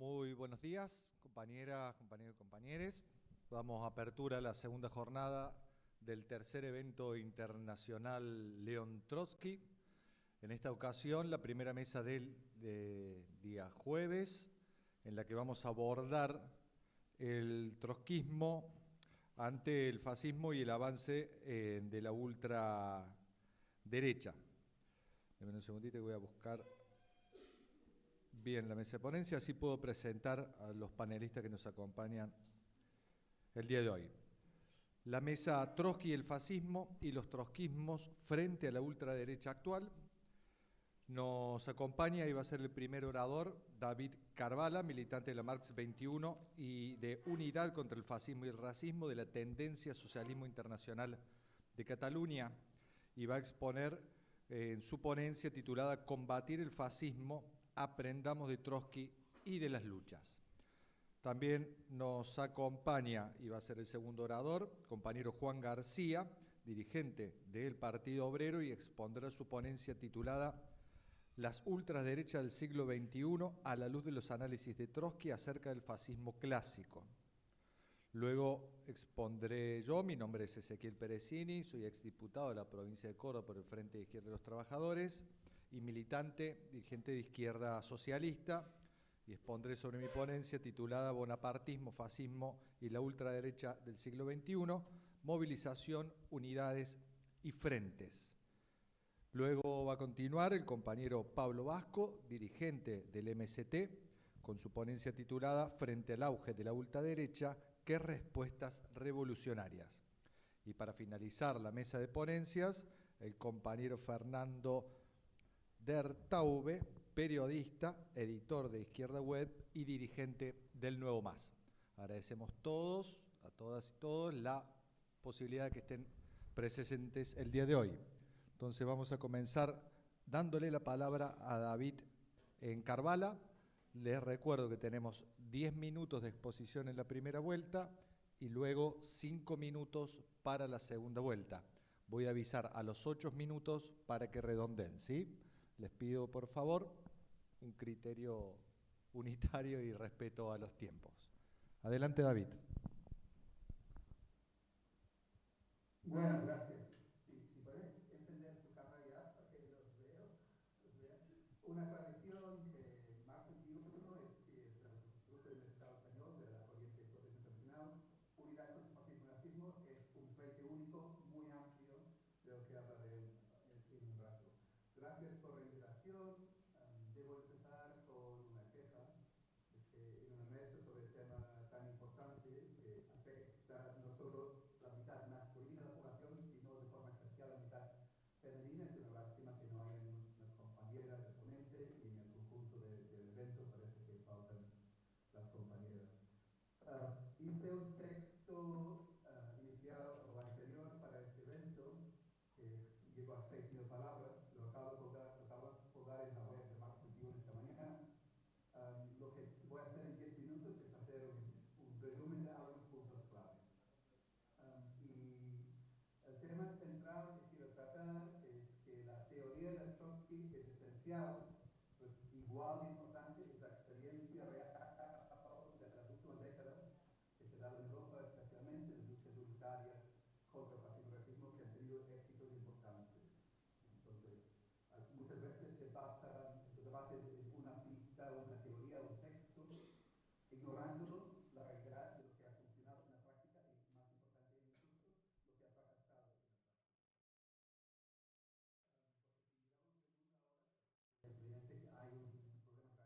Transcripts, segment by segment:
Muy buenos días, compañeras, compañeros y compañeros. Damos apertura a la segunda jornada del tercer evento internacional León Trotsky. En esta ocasión, la primera mesa del día jueves, en la que vamos a abordar el trotskismo ante el fascismo y el avance de la ultraderecha. Deme un segundito que voy a buscar bien la mesa de ponencia, así puedo presentar a los panelistas que nos acompañan el día de hoy. La mesa Trotsky y el fascismo y los trotskismos frente a la ultraderecha actual. Nos acompaña y va a ser el primer orador David Carvala, militante de la Marx 21 y de Unidad contra el Fascismo y el Racismo de la Tendencia Socialismo Internacional de Cataluña, y va a exponer en su ponencia titulada Combatir el fascismo, aprendamos de Trotsky y de las luchas. También nos acompaña, y va a ser el segundo orador, compañero Juan García, dirigente del Partido Obrero, y expondrá su ponencia titulada Las ultraderechas del siglo XXI a la luz de los análisis de Trotsky acerca del fascismo clásico. Luego expondré yo, mi nombre es Ezequiel Perecini, soy exdiputado de la provincia de Córdoba por el Frente de Izquierda de los Trabajadores y militante, dirigente de Izquierda Socialista, y expondré sobre mi ponencia titulada Bonapartismo, Fascismo y la ultraderecha del siglo XXI, movilización, unidades y frentes. Luego va a continuar el compañero Pablo Vasco, dirigente del MST, con su ponencia titulada Frente al auge de la ultraderecha, ¿qué respuestas revolucionarias? Y para finalizar la mesa de ponencias, el compañero Fernando Dertaube, periodista, editor de Izquierda Web y dirigente del Nuevo Más. Agradecemos todos, a todas y todos, la posibilidad de que estén presentes el día de hoy. Entonces vamos a comenzar dándole la palabra a David Carvala. Les recuerdo que tenemos 10 minutos de exposición en la primera vuelta y luego 5 minutos para la segunda vuelta. Voy a avisar a los 8 minutos para que redondeen, ¿sí? Les pido, por favor, un criterio unitario y respeto a los tiempos. Adelante, David. Bueno, gracias. Si pueden entender su cámara ya, para que los vea. Una tradición que Marx 21 es que es del grupo del Estado español, de la corriente social internacional, Unidad contra el fascismo y racismo, es un frente único muy amplio de lo que hablaré en un rato. Gracias por la invitación. Debo empezar con una queja, que en una mesa sobre el tema tan importante que afecta no solo la mitad masculina de la población, sino de forma especial la mitad femenina. Es una lástima que no haya una compañera de ponente, y en el conjunto del evento parece que faltan las compañeras. Hice un texto inicial o anterior para este evento que llegó a 6.000 palabras. Lo acabo de colgar en la web de Marx 21 esta mañana. Lo que voy a hacer en 10 minutos es hacer un resumen de algunos puntos clave. Y el tema central que quiero tratar es que la teoría de Trotsky es esencial, pues igual de importante es la experiencia real de las últimas décadas que se da en Europa, especialmente en luchas unitarias contra el fascismo y racismo, que han tenido éxitos importantes. Entonces, muchas veces se basa el debate en una pista, una teoría, un texto, ignorando la realidad de lo que ha funcionado en la práctica y, más importante incluso, lo que ha fracasado en la práctica. Porque si miramos el mundo ahora, evidentemente hay un problema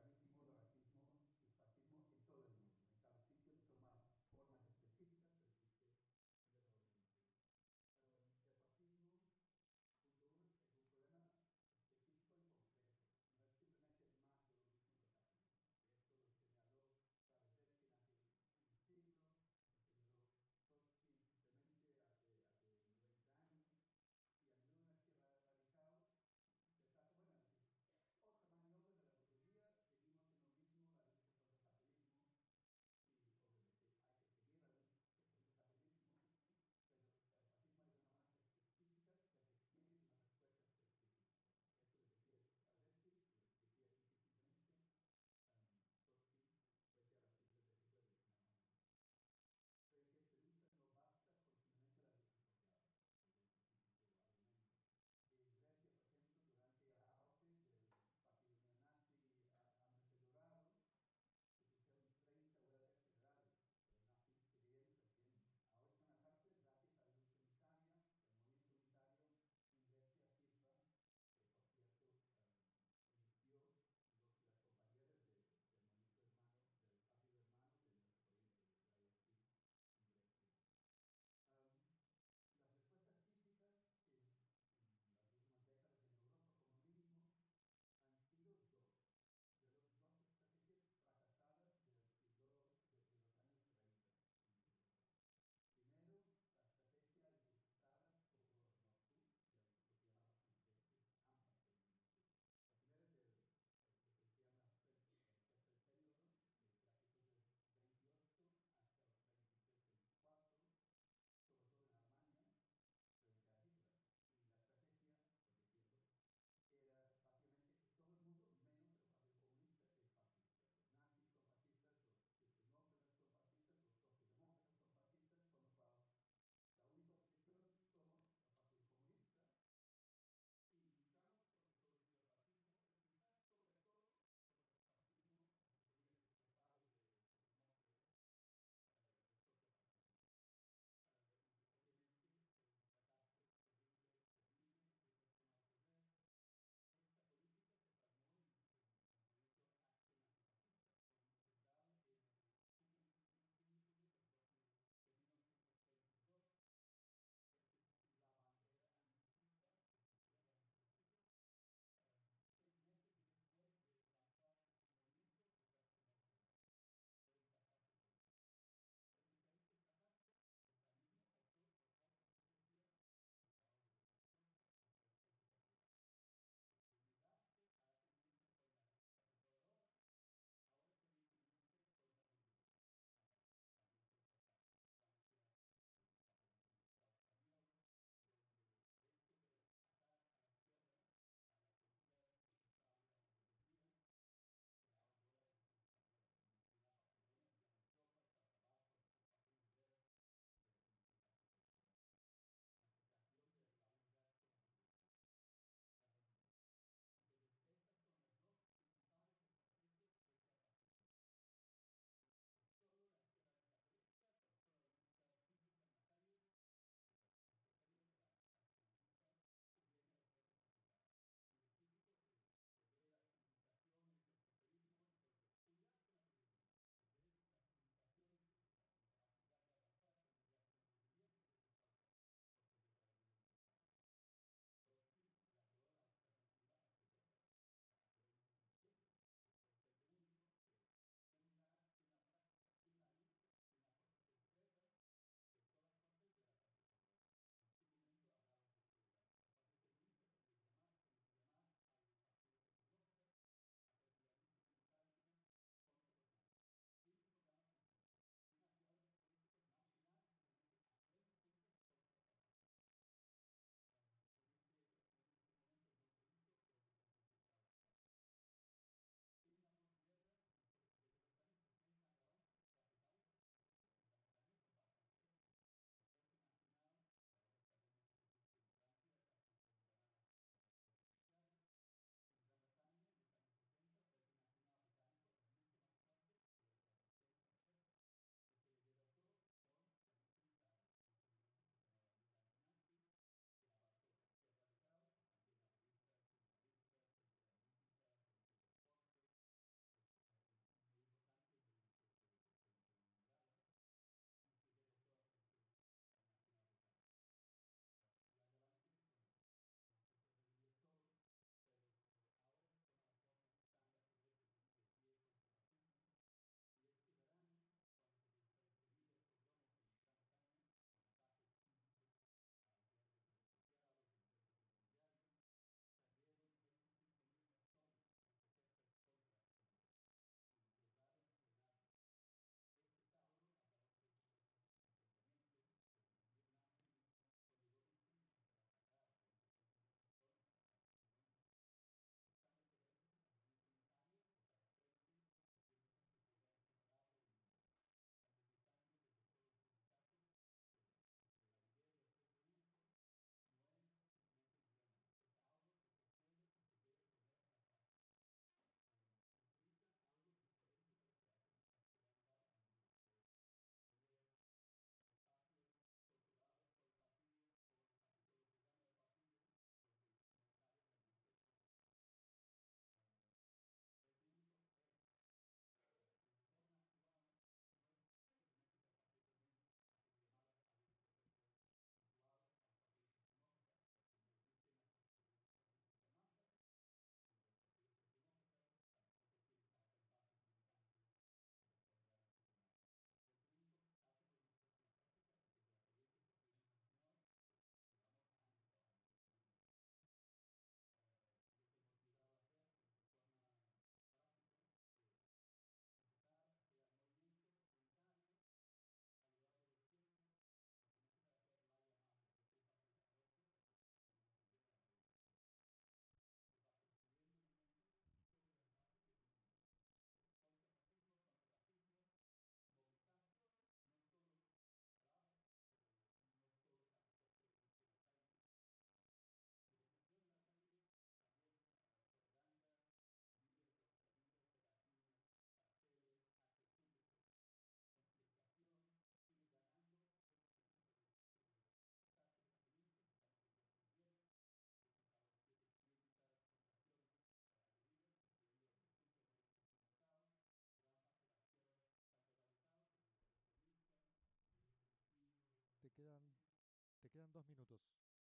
quedan 2 minutos.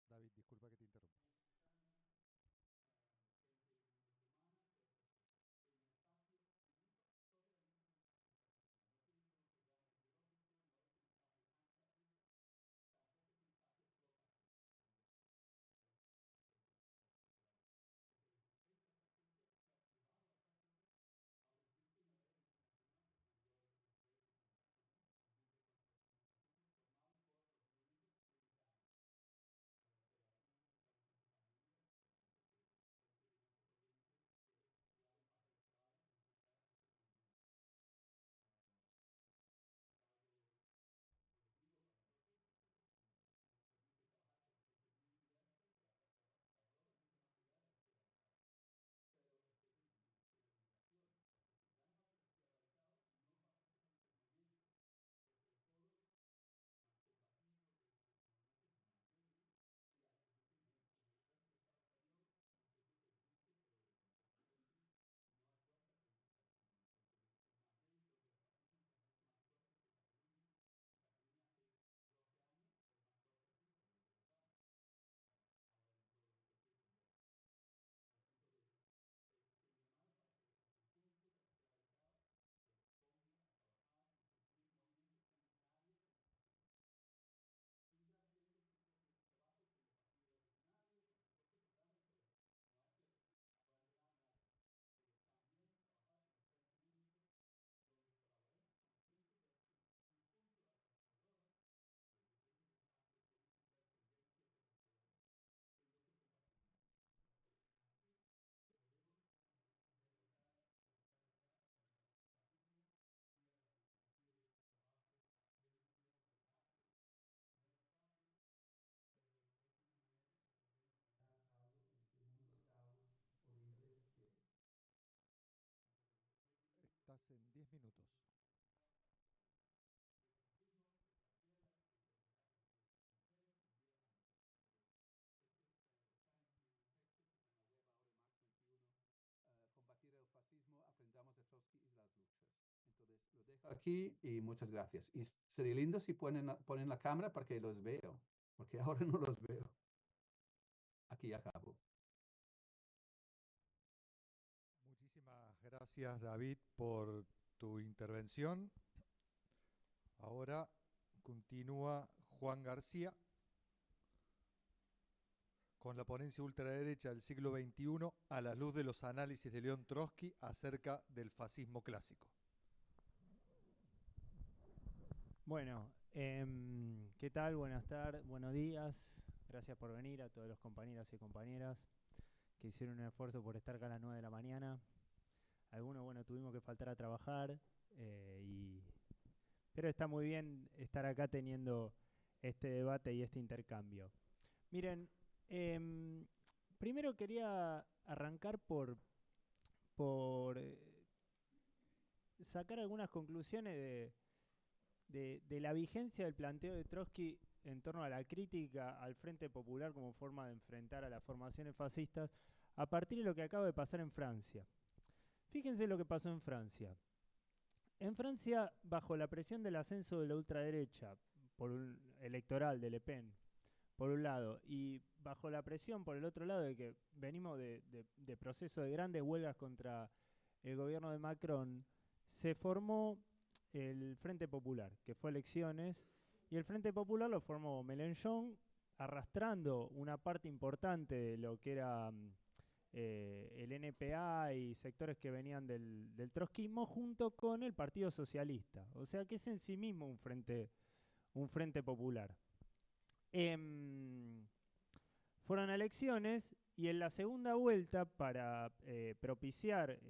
David, disculpa que te interrumpa. Estás en 10 minutos. Combatir el fascismo, aprendamos de Trotsky y las luchas. Entonces, lo dejo aquí y muchas gracias. Y sería lindo si ponen la cámara para que los veo, porque ahora no los veo. Aquí acabo. Muchísimas gracias, David, por tu intervención. Ahora continúa Juan García con la ponencia ultraderecha del siglo XXI a la luz de los análisis de León Trotsky acerca del fascismo clásico. Bueno, ¿qué tal? Buenas tardes, buenos días. Gracias por venir a todos los compañeros y compañeras que hicieron un esfuerzo por estar acá a las 9 de la mañana. Algunos, bueno, tuvimos que faltar a trabajar, pero está muy bien estar acá teniendo este debate y este intercambio. Miren, primero quería arrancar por sacar algunas conclusiones de la vigencia del planteo de Trotsky en torno a la crítica al Frente Popular como forma de enfrentar a las formaciones fascistas a partir de lo que acaba de pasar en Francia. Fíjense lo que pasó en Francia. En Francia, bajo la presión del ascenso de la ultraderecha electoral de Le Pen, por un lado, y bajo la presión, por el otro lado, de que venimos de proceso de grandes huelgas contra el gobierno de Macron, se formó el Frente Popular, que fue elecciones, y el Frente Popular lo formó Mélenchon, arrastrando una parte importante de lo que era el NPA y sectores que venían del trotskismo, junto con el Partido Socialista. O sea que es en sí mismo un frente popular. Fueron elecciones y en la segunda vuelta, para propiciar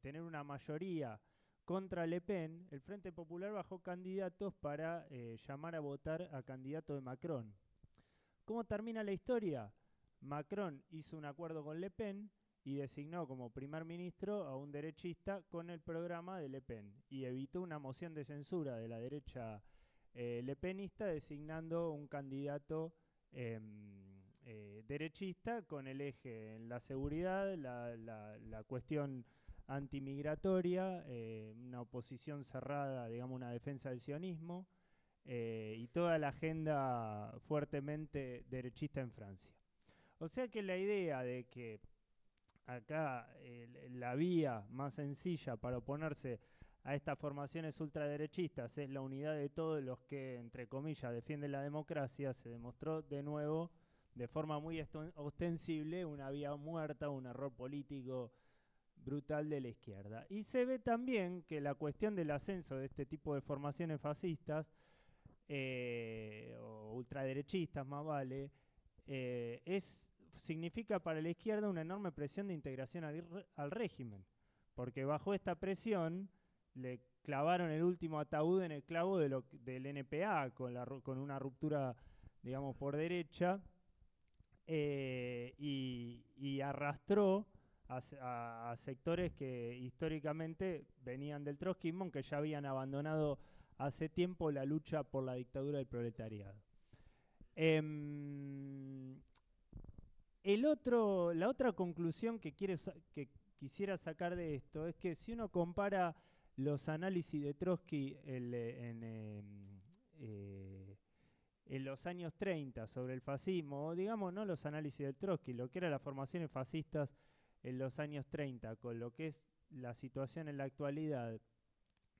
tener una mayoría contra Le Pen, el Frente Popular bajó candidatos para llamar a votar a candidato de Macron. ¿Cómo termina la historia? Macron hizo un acuerdo con Le Pen y designó como primer ministro a un derechista con el programa de Le Pen y evitó una moción de censura de la derecha lepenista designando un candidato derechista con el eje en la seguridad, la cuestión antimigratoria, una oposición cerrada, digamos, una defensa del sionismo, y toda la agenda fuertemente derechista en Francia. O sea que la idea de que acá la vía más sencilla para oponerse a estas formaciones ultraderechistas es la unidad de todos los que, entre comillas, defienden la democracia, se demostró de nuevo, de forma muy ostensible, una vía muerta, un error político brutal de la izquierda. Y se ve también que la cuestión del ascenso de este tipo de formaciones fascistas, o ultraderechistas más vale, significa para la izquierda una enorme presión de integración al régimen, porque bajo esta presión le clavaron el último ataúd en el clavo del NPA, con una ruptura, digamos, por derecha, y arrastró a sectores que históricamente venían del trotskismo, aunque ya habían abandonado hace tiempo la lucha por la dictadura del proletariado. La otra conclusión que quisiera sacar de esto es que si uno compara los análisis de Trotsky en los años 30 sobre el fascismo, o digamos no los análisis de Trotsky, lo que eran las formaciones fascistas en los años 30, con lo que es la situación en la actualidad,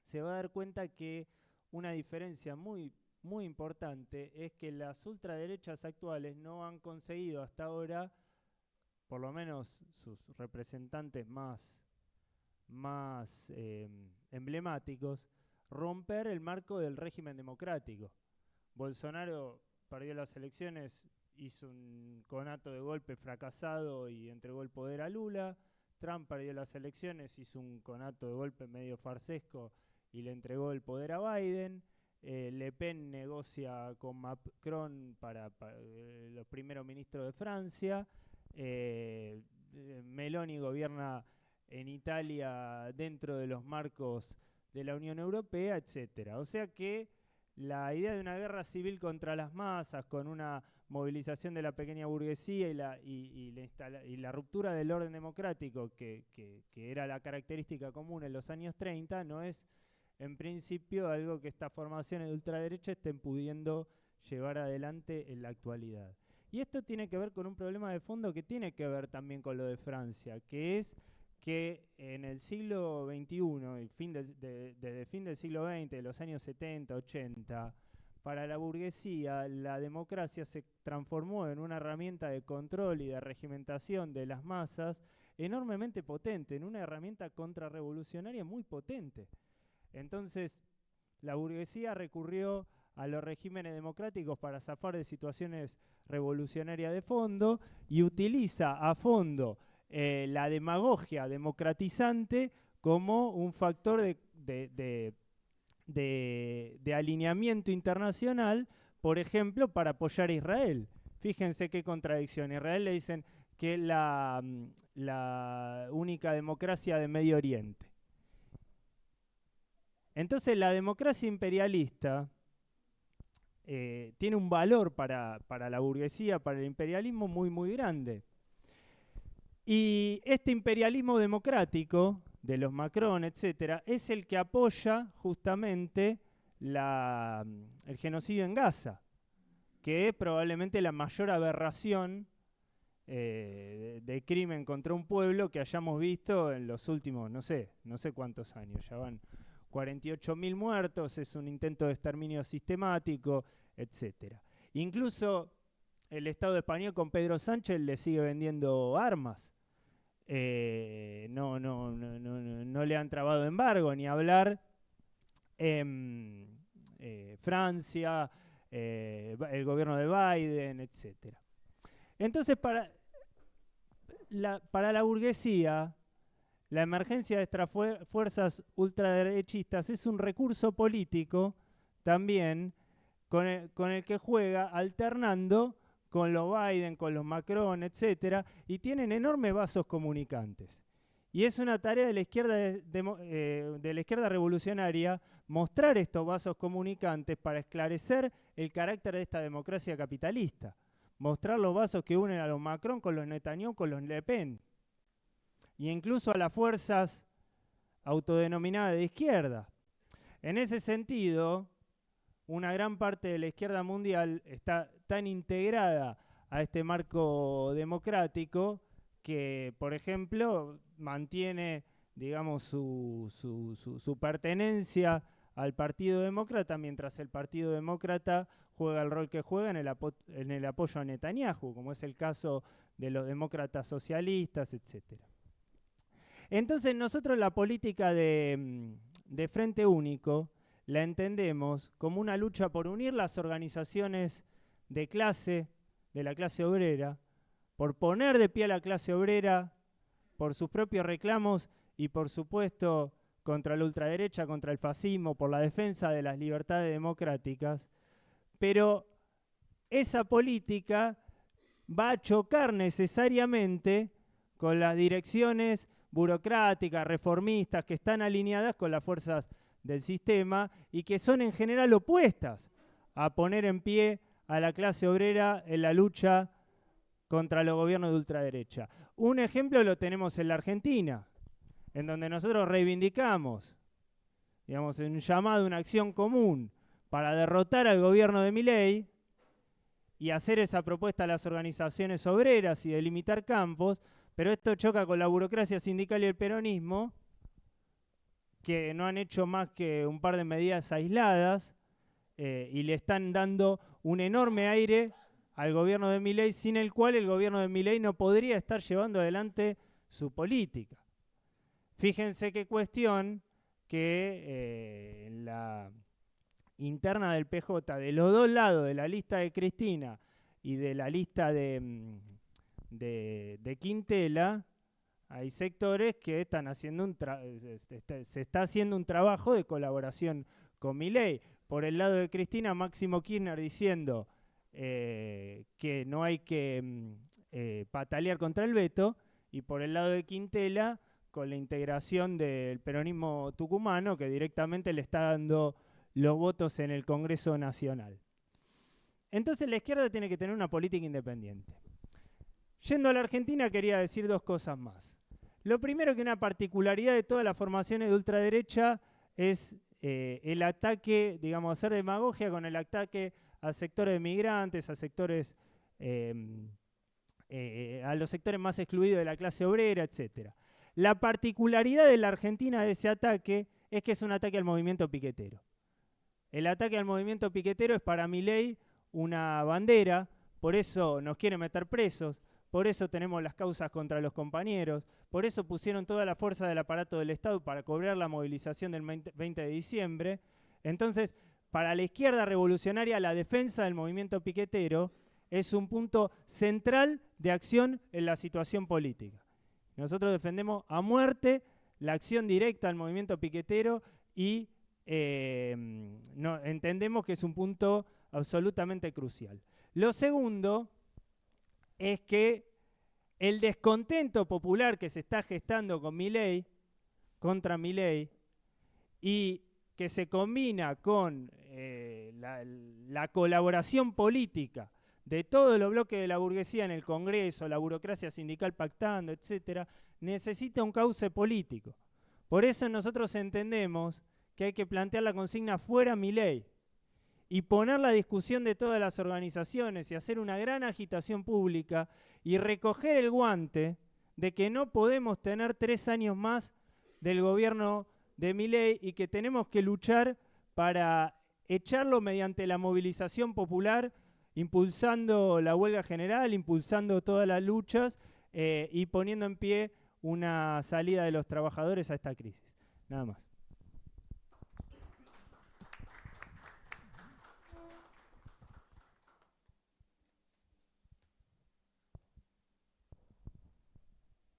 se va a dar cuenta que una diferencia muy, muy importante es que las ultraderechas actuales no han conseguido hasta ahora, por lo menos sus representantes más emblemáticos, romper el marco del régimen democrático. Bolsonaro perdió las elecciones, hizo un conato de golpe fracasado y entregó el poder a Lula. Trump perdió las elecciones, hizo un conato de golpe medio farsesco y le entregó el poder a Biden. Le Pen negocia con Macron para los primeros ministros de Francia. Meloni gobierna en Italia dentro de los marcos de la Unión Europea, etc. O sea que la idea de una guerra civil contra las masas, con una movilización de la pequeña burguesía y la ruptura del orden democrático, que era la característica común en los años 30, no es en principio algo que estas formaciones de ultraderecha estén pudiendo llevar adelante en la actualidad. Y esto tiene que ver con un problema de fondo que tiene que ver también con lo de Francia, que es que en el siglo XXI, desde el fin del siglo XX, de los años 70, 80, para la burguesía la democracia se transformó en una herramienta de control y de regimentación de las masas enormemente potente, en una herramienta contrarrevolucionaria muy potente. Entonces, la burguesía recurrió a los regímenes democráticos para zafar de situaciones revolucionarias de fondo y utiliza a fondo la demagogia democratizante como un factor de alineamiento internacional, por ejemplo, para apoyar a Israel. Fíjense qué contradicción. A Israel le dicen que es la única democracia de Medio Oriente. Entonces la democracia imperialista tiene un valor para la burguesía, para el imperialismo muy, muy grande. Y este imperialismo democrático de los Macron, etcétera, es el que apoya justamente el genocidio en Gaza, que es probablemente la mayor aberración de crimen contra un pueblo que hayamos visto en los últimos, no sé cuántos años, ya van 48.000 muertos, es un intento de exterminio sistemático, etcétera. Incluso el Estado español con Pedro Sánchez le sigue vendiendo armas. No le han trabado embargo, ni hablar Francia, el gobierno de Biden, etc. Entonces, para la burguesía, la emergencia de estas fuerzas ultraderechistas es un recurso político también con el que juega alternando con los Biden, con los Macron, etcétera, y tienen enormes vasos comunicantes. Y es una tarea de la izquierda revolucionaria mostrar estos vasos comunicantes para esclarecer el carácter de esta democracia capitalista. Mostrar los vasos que unen a los Macron con los Netanyahu, con los Le Pen. Y incluso a las fuerzas autodenominadas de izquierda. En ese sentido, una gran parte de la izquierda mundial está tan integrada a este marco democrático que, por ejemplo, mantiene, digamos, su pertenencia al Partido Demócrata, mientras el Partido Demócrata juega el rol que juega en el apoyo a Netanyahu, como es el caso de los demócratas socialistas, etc. Entonces nosotros la política de Frente Único la entendemos como una lucha por unir las organizaciones de la clase obrera, por poner de pie a la clase obrera, por sus propios reclamos y por supuesto contra la ultraderecha, contra el fascismo, por la defensa de las libertades democráticas, pero esa política va a chocar necesariamente con las direcciones burocráticas, reformistas, que están alineadas con las fuerzas del sistema y que son en general opuestas a poner en pie a la clase obrera en la lucha contra los gobiernos de ultraderecha. Un ejemplo lo tenemos en la Argentina, en donde nosotros reivindicamos, digamos, un llamado, una acción común para derrotar al gobierno de Milei y hacer esa propuesta a las organizaciones obreras y delimitar campos, pero esto choca con la burocracia sindical y el peronismo, que no han hecho más que un par de medidas aisladas y le están dando un enorme aire al gobierno de Milei, sin el cual el gobierno de Milei no podría estar llevando adelante su política. Fíjense qué cuestión que en la interna del PJ, de los dos lados, de la lista de Cristina y de la lista de Quintela, hay sectores que están haciendo se está haciendo un trabajo de colaboración con Milei. Por el lado de Cristina, Máximo Kirchner diciendo que no hay que patalear contra el veto, y por el lado de Quintela, con la integración del peronismo tucumano, que directamente le está dando los votos en el Congreso Nacional. Entonces la izquierda tiene que tener una política independiente. Yendo a la Argentina, quería decir dos cosas más. Lo primero, que una particularidad de todas las formaciones de ultraderecha es el ataque, digamos, hacer demagogia con el ataque a sectores de migrantes, a sectores, a los sectores más excluidos de la clase obrera, etc. La particularidad de la Argentina de ese ataque es que es un ataque al movimiento piquetero. El ataque al movimiento piquetero es para Milei una bandera, por eso nos quiere meter presos, por eso tenemos las causas contra los compañeros, por eso pusieron toda la fuerza del aparato del Estado para cobrar la movilización del 20 de diciembre. Entonces, para la izquierda revolucionaria, la defensa del movimiento piquetero es un punto central de acción en la situación política. Nosotros defendemos a muerte la acción directa al movimiento piquetero y entendemos que es un punto absolutamente crucial. Lo segundo es que el descontento popular que se está gestando con Milei, contra Milei, y que se combina con la colaboración política de todos los bloques de la burguesía en el Congreso, la burocracia sindical pactando, etcétera, necesita un cauce político. Por eso nosotros entendemos que hay que plantear la consigna fuera Milei y poner la discusión de todas las organizaciones y hacer una gran agitación pública y recoger el guante de que no podemos tener 3 años más del gobierno de Milei y que tenemos que luchar para echarlo mediante la movilización popular, impulsando la huelga general, impulsando todas las luchas y poniendo en pie una salida de los trabajadores a esta crisis. Nada más.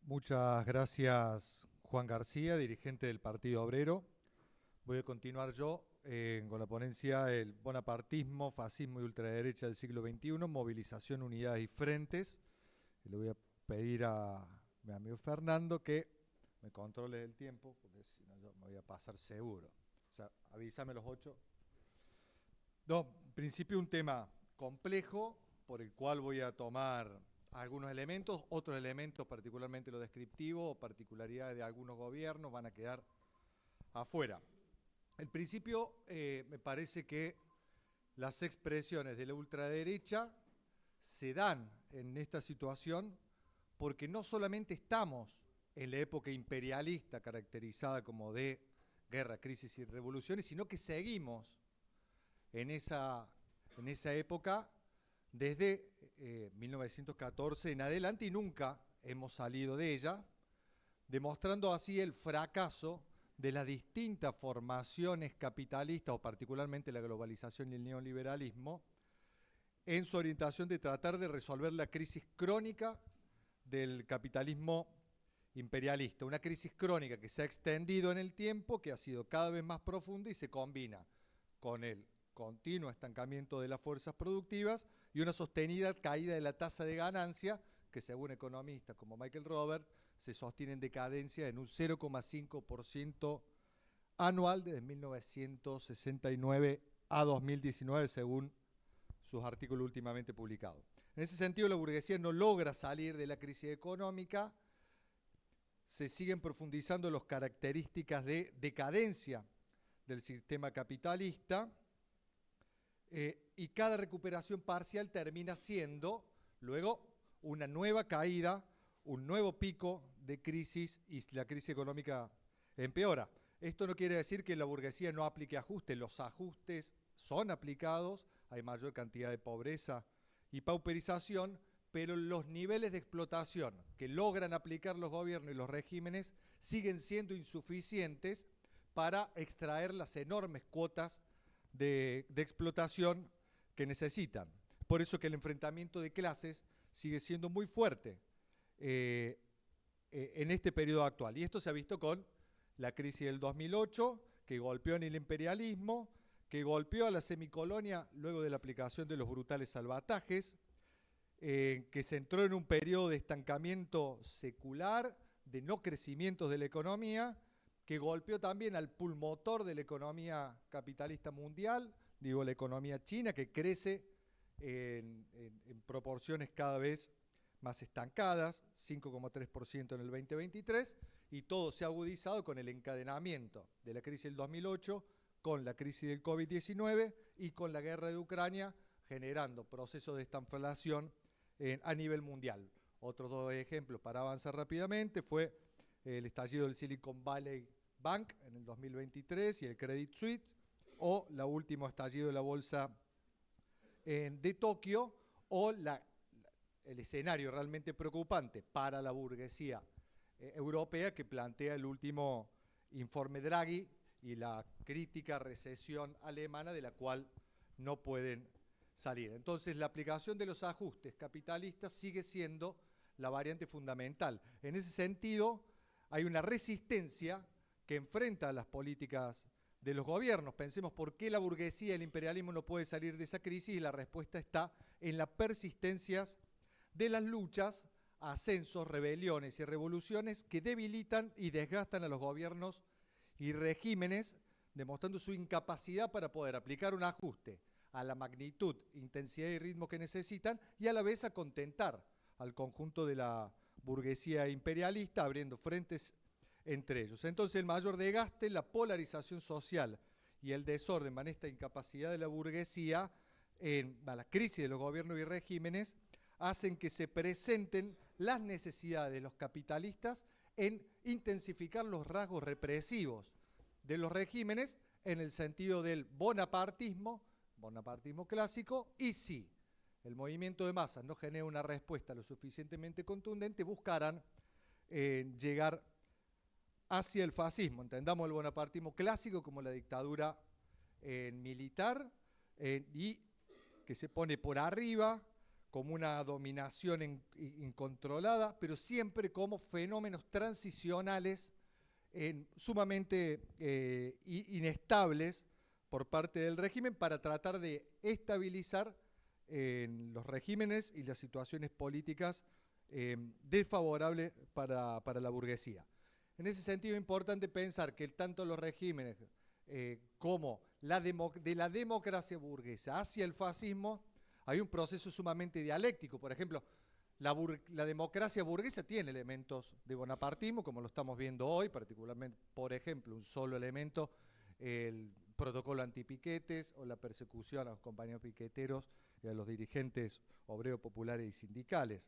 Muchas gracias, Juan García, dirigente del Partido Obrero. Voy a continuar yo con la ponencia El bonapartismo, fascismo y ultraderecha del siglo XXI, movilización, unidades y frentes. Le voy a pedir a mi amigo Fernando que me controle el tiempo, porque si no yo me voy a pasar seguro. O sea, avísame los 8. No, en principio un tema complejo, por el cual voy a tomar algunos elementos, otros elementos, particularmente lo descriptivo o particularidades de algunos gobiernos, van a quedar afuera. En principio, me parece que las expresiones de la ultraderecha se dan en esta situación porque no solamente estamos en la época imperialista caracterizada como de guerra, crisis y revoluciones, sino que seguimos en esa época desde 1914 en adelante y nunca hemos salido de ella, demostrando así el fracaso de las distintas formaciones capitalistas, o particularmente la globalización y el neoliberalismo, en su orientación de tratar de resolver la crisis crónica del capitalismo imperialista. Una crisis crónica que se ha extendido en el tiempo, que ha sido cada vez más profunda y se combina con el continuo estancamiento de las fuerzas productivas y una sostenida caída de la tasa de ganancia que, según economistas como Michael Roberts, se sostiene en decadencia en un 0,5% anual desde 1969 a 2019, según sus artículos últimamente publicados. En ese sentido, la burguesía no logra salir de la crisis económica, se siguen profundizando las características de decadencia del sistema capitalista, y cada recuperación parcial termina siendo luego una nueva caída, un nuevo pico de crisis y la crisis económica empeora. Esto no quiere decir que la burguesía no aplique ajustes, los ajustes son aplicados, hay mayor cantidad de pobreza y pauperización, pero los niveles de explotación que logran aplicar los gobiernos y los regímenes siguen siendo insuficientes para extraer las enormes cuotas de explotación que necesitan. Por eso que el enfrentamiento de clases sigue siendo muy fuerte en este periodo actual. Y esto se ha visto con la crisis del 2008, que golpeó en el imperialismo, que golpeó a la semicolonia luego de la aplicación de los brutales salvatajes, que se entró en un periodo de estancamiento secular, de no crecimiento de la economía, que golpeó también al pulmotor de la economía capitalista mundial, digo la economía china, que crece en proporciones cada vez más estancadas, 5,3% en el 2023, y todo se ha agudizado con el encadenamiento de la crisis del 2008, con la crisis del COVID-19 y con la guerra de Ucrania, generando procesos de estanflación a nivel mundial. Otros dos ejemplos para avanzar rápidamente fue el estallido del Silicon Valley Bank en el 2023 y el Credit Suisse, o el último estallido de la bolsa de Tokio, o el escenario realmente preocupante para la burguesía europea que plantea el último informe Draghi y la crítica recesión alemana de la cual no pueden salir. Entonces, la aplicación de los ajustes capitalistas sigue siendo la variante fundamental. En ese sentido, hay una resistencia que enfrenta a las políticas de los gobiernos. Pensemos por qué la burguesía y el imperialismo no puede salir de esa crisis, y la respuesta está en las persistencias de las luchas, ascensos, rebeliones y revoluciones que debilitan y desgastan a los gobiernos y regímenes, demostrando su incapacidad para poder aplicar un ajuste a la magnitud, intensidad y ritmo que necesitan, y a la vez a contentar al conjunto de la burguesía imperialista, abriendo frentes entre ellos. Entonces, el mayor desgaste, la polarización social y el desorden van esta incapacidad de la burguesía en la crisis de los gobiernos y regímenes, hacen que se presenten las necesidades de los capitalistas en intensificar los rasgos represivos de los regímenes en el sentido del bonapartismo clásico, y si el movimiento de masas no genera una respuesta lo suficientemente contundente, buscarán llegar hacia el fascismo. Entendamos el bonapartismo clásico como la dictadura militar y que se pone por arriba como una dominación incontrolada, pero siempre como fenómenos transicionales sumamente inestables por parte del régimen, para tratar de estabilizar los regímenes y las situaciones políticas desfavorables para la burguesía. En ese sentido es importante pensar que tanto los regímenes como de la democracia burguesa hacia el fascismo hay un proceso sumamente dialéctico. Por ejemplo, la democracia burguesa tiene elementos de bonapartismo, como lo estamos viendo hoy, particularmente, por ejemplo, un solo elemento, el protocolo antipiquetes o la persecución a los compañeros piqueteros y a los dirigentes obreros populares y sindicales.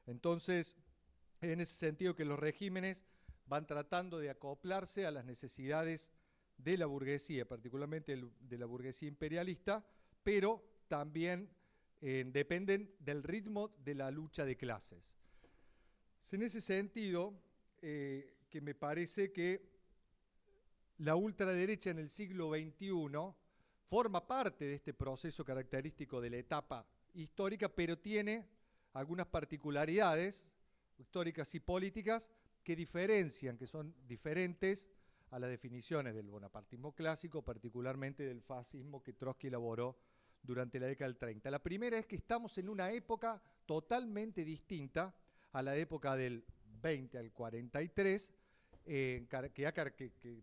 Entonces, en ese sentido que los regímenes van tratando de acoplarse a las necesidades de la burguesía, particularmente de la burguesía imperialista, pero también dependen del ritmo de la lucha de clases. En ese sentido, que me parece que la ultraderecha en el siglo XXI forma parte de este proceso característico de la etapa histórica, pero tiene algunas particularidades históricas y políticas que diferencian, que son diferentes a las definiciones del bonapartismo clásico, particularmente del fascismo que Trotsky elaboró durante la década del 30. La primera es que estamos en una época totalmente distinta a la época del 20 al 43, que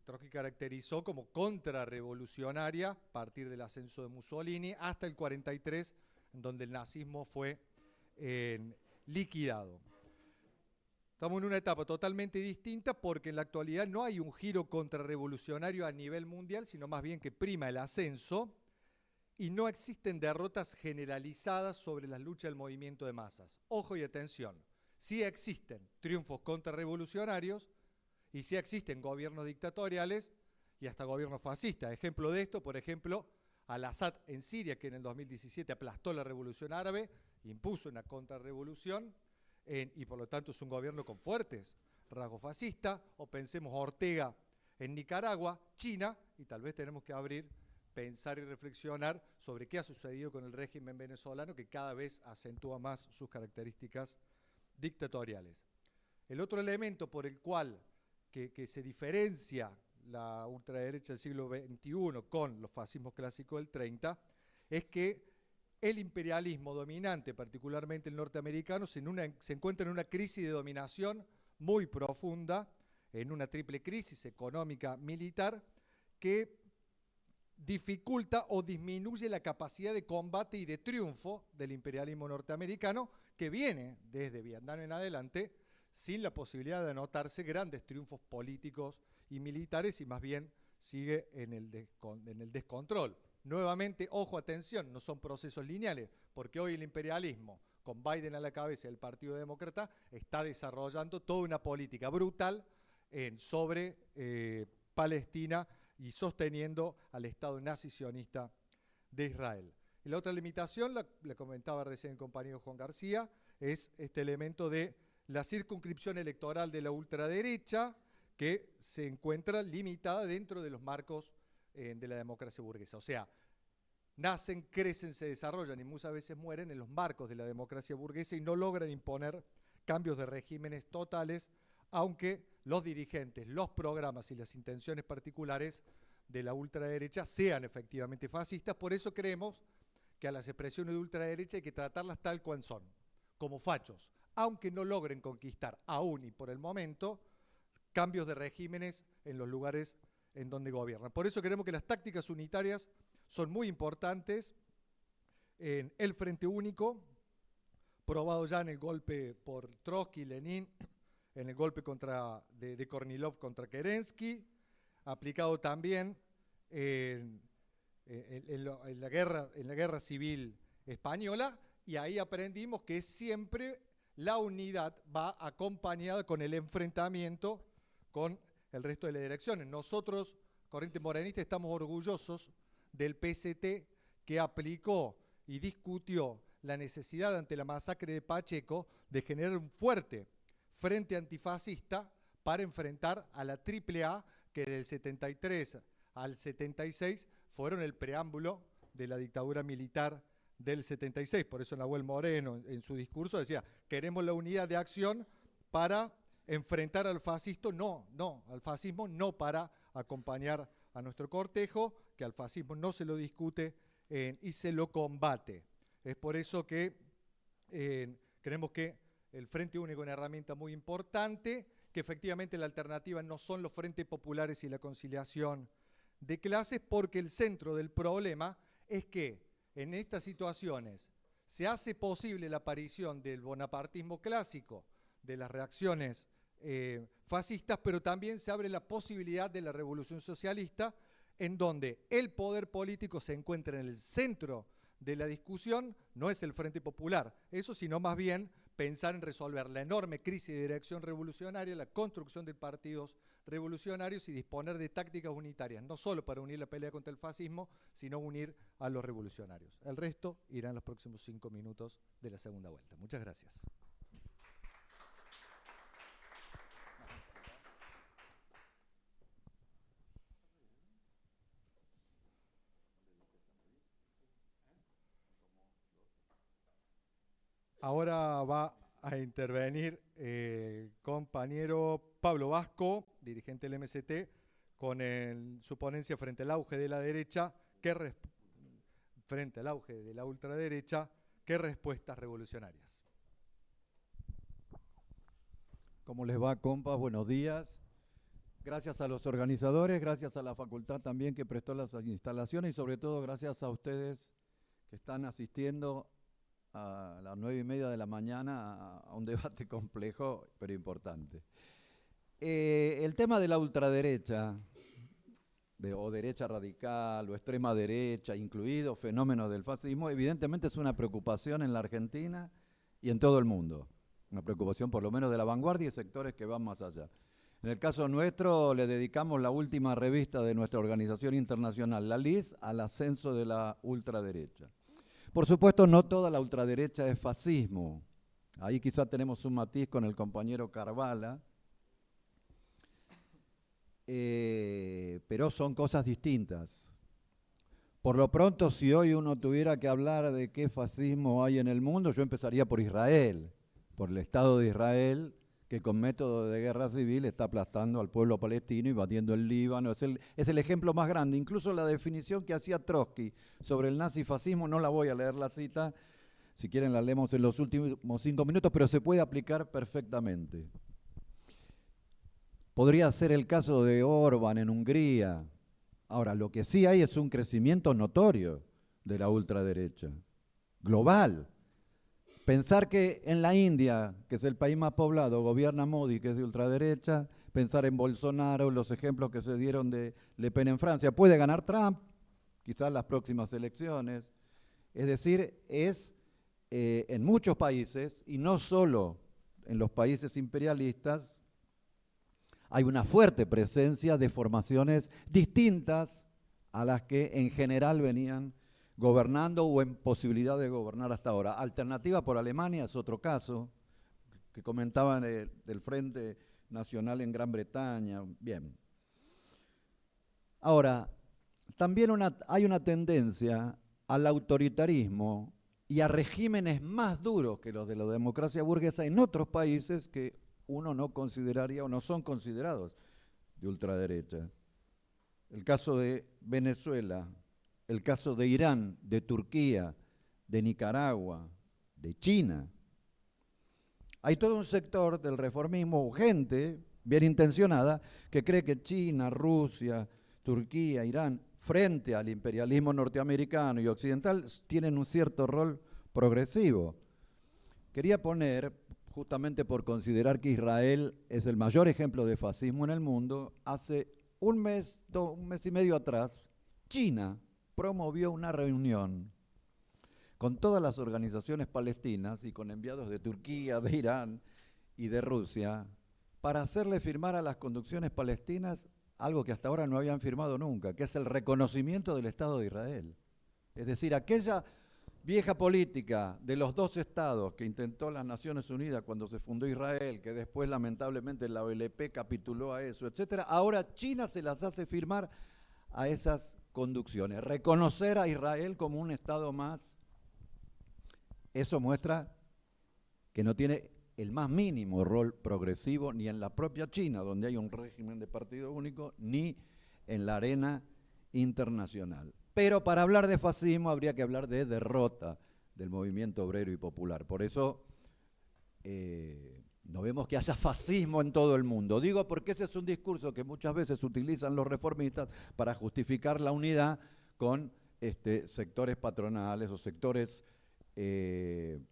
Trotsky caracterizó como contrarrevolucionaria a partir del ascenso de Mussolini hasta el 43, en donde el nazismo fue liquidado. Estamos en una etapa totalmente distinta porque en la actualidad no hay un giro contrarrevolucionario a nivel mundial, sino más bien que prima el ascenso y no existen derrotas generalizadas sobre las luchas del movimiento de masas. Ojo y atención, sí existen triunfos contrarrevolucionarios y sí existen gobiernos dictatoriales y hasta gobiernos fascistas. Ejemplo de esto, por ejemplo, Al-Assad en Siria, que en el 2017 aplastó la revolución árabe, impuso una contrarrevolución, y por lo tanto es un gobierno con fuertes rasgos fascistas, o pensemos Ortega en Nicaragua, China, y tal vez tenemos que pensar y reflexionar sobre qué ha sucedido con el régimen venezolano, que cada vez acentúa más sus características dictatoriales. El otro elemento por el cual que se diferencia la ultraderecha del siglo XXI con los fascismos clásicos del 30 es que el imperialismo dominante, particularmente el norteamericano, se encuentra en una crisis de dominación muy profunda, en una triple crisis económica militar que dificulta o disminuye la capacidad de combate y de triunfo del imperialismo norteamericano, que viene desde Vietnam en adelante sin la posibilidad de anotarse grandes triunfos políticos y militares, y más bien sigue en el descontrol. Nuevamente, ojo, atención, no son procesos lineales, porque hoy el imperialismo, con Biden a la cabeza del Partido Demócrata, está desarrollando toda una política brutal sobre Palestina y sosteniendo al Estado nazi sionista de Israel. Y la otra limitación, la comentaba recién el compañero Juan García, es este elemento de la circunscripción electoral de la ultraderecha, que se encuentra limitada dentro de los marcos de la democracia burguesa. O sea, nacen, crecen, se desarrollan y muchas veces mueren en los marcos de la democracia burguesa y no logran imponer cambios de regímenes totales, aunque los dirigentes, los programas y las intenciones particulares de la ultraderecha sean efectivamente fascistas. Por eso creemos que a las expresiones de ultraderecha hay que tratarlas tal cual son, como fachos, aunque no logren conquistar aún y por el momento cambios de regímenes en los lugares en donde gobiernan. Por eso creemos que las tácticas unitarias son muy importantes en el Frente Único, probado ya en el golpe por Trotsky, Lenin, en el golpe de Kornilov contra Kerensky, aplicado también en la guerra civil española, y ahí aprendimos que siempre la unidad va acompañada con el enfrentamiento con el resto de las direcciones. Nosotros, Corriente Morenista, estamos orgullosos del PST, que aplicó y discutió la necesidad ante la masacre de Pacheco de generar un fuerte frente antifascista para enfrentar a la AAA, que del 73 al 76 fueron el preámbulo de la dictadura militar del 76. Por eso Nahuel Moreno en su discurso decía: queremos la unidad de acción para enfrentar al al fascismo, no para acompañar a nuestro cortejo, que al fascismo no se lo discute y se lo combate. Es por eso que creemos que el Frente Único es una herramienta muy importante, que efectivamente la alternativa no son los frentes populares y la conciliación de clases, porque el centro del problema es que en estas situaciones se hace posible la aparición del bonapartismo clásico, de las reacciones fascistas, pero también se abre la posibilidad de la revolución socialista en donde el poder político se encuentra en el centro de la discusión, no es el Frente Popular. Eso, sino más bien pensar en resolver la enorme crisis de dirección revolucionaria, la construcción de partidos revolucionarios y disponer de tácticas unitarias, no solo para unir la pelea contra el fascismo, sino unir a los revolucionarios. El resto irá en los próximos 5 minutos de la segunda vuelta. Muchas gracias. Ahora va a intervenir el compañero Pablo Vasco, dirigente del MST, con su ponencia frente al auge de la derecha, frente al auge de la ultraderecha, ¿qué respuestas revolucionarias? ¿Cómo les va, compas? Buenos días. Gracias a los organizadores, gracias a la facultad también que prestó las instalaciones y sobre todo gracias a ustedes que están asistiendo a las 9:30 de la mañana a un debate complejo pero importante. El tema de la ultraderecha, o derecha radical, o extrema derecha, incluido fenómenos del fascismo, evidentemente es una preocupación en la Argentina y en todo el mundo. Una preocupación por lo menos de la vanguardia y sectores que van más allá. En el caso nuestro le dedicamos la última revista de nuestra organización internacional, la LIS, al ascenso de la ultraderecha. Por supuesto, no toda la ultraderecha es fascismo. Ahí quizá tenemos un matiz con el compañero Carvala, pero son cosas distintas. Por lo pronto, si hoy uno tuviera que hablar de qué fascismo hay en el mundo, yo empezaría por Israel, por el Estado de Israel, que con método de guerra civil está aplastando al pueblo palestino y batiendo el Líbano. Es el ejemplo más grande. Incluso la definición que hacía Trotsky sobre el nazifascismo, no la voy a leer la cita, si quieren la leemos en los últimos 5 minutos, pero se puede aplicar perfectamente. Podría ser el caso de Orbán en Hungría. Ahora, lo que sí hay es un crecimiento notorio de la ultraderecha, global. Pensar que en la India, que es el país más poblado, gobierna Modi, que es de ultraderecha, pensar en Bolsonaro, los ejemplos que se dieron de Le Pen en Francia, puede ganar Trump, quizás las próximas elecciones. Es decir, en muchos países, y no solo en los países imperialistas, hay una fuerte presencia de formaciones distintas a las que en general venían gobernando o en posibilidad de gobernar hasta ahora. Alternativa por Alemania es otro caso, que comentaban del Frente Nacional en Gran Bretaña. Bien. Ahora, también hay una tendencia al autoritarismo y a regímenes más duros que los de la democracia burguesa en otros países que uno no consideraría o no son considerados de ultraderecha. El caso de Venezuela, el caso de Irán, de Turquía, de Nicaragua, de China. Hay todo un sector del reformismo, gente bien intencionada, que cree que China, Rusia, Turquía, Irán, frente al imperialismo norteamericano y occidental, tienen un cierto rol progresivo. Quería poner, justamente por considerar que Israel es el mayor ejemplo de fascismo en el mundo, hace un mes y medio atrás, China promovió una reunión con todas las organizaciones palestinas y con enviados de Turquía, de Irán y de Rusia para hacerle firmar a las conducciones palestinas algo que hasta ahora no habían firmado nunca, que es el reconocimiento del Estado de Israel. Es decir, aquella vieja política de los dos estados que intentó las Naciones Unidas cuando se fundó Israel, que después lamentablemente la OLP capituló a eso, etcétera, ahora China se las hace firmar a esas conducciones. Reconocer a Israel como un Estado más, eso muestra que no tiene el más mínimo rol progresivo ni en la propia China, donde hay un régimen de partido único, ni en la arena internacional. Pero para hablar de fascismo habría que hablar de derrota del movimiento obrero y popular. Por eso no vemos que haya fascismo en todo el mundo. Digo porque ese es un discurso que muchas veces utilizan los reformistas para justificar la unidad con sectores patronales o sectores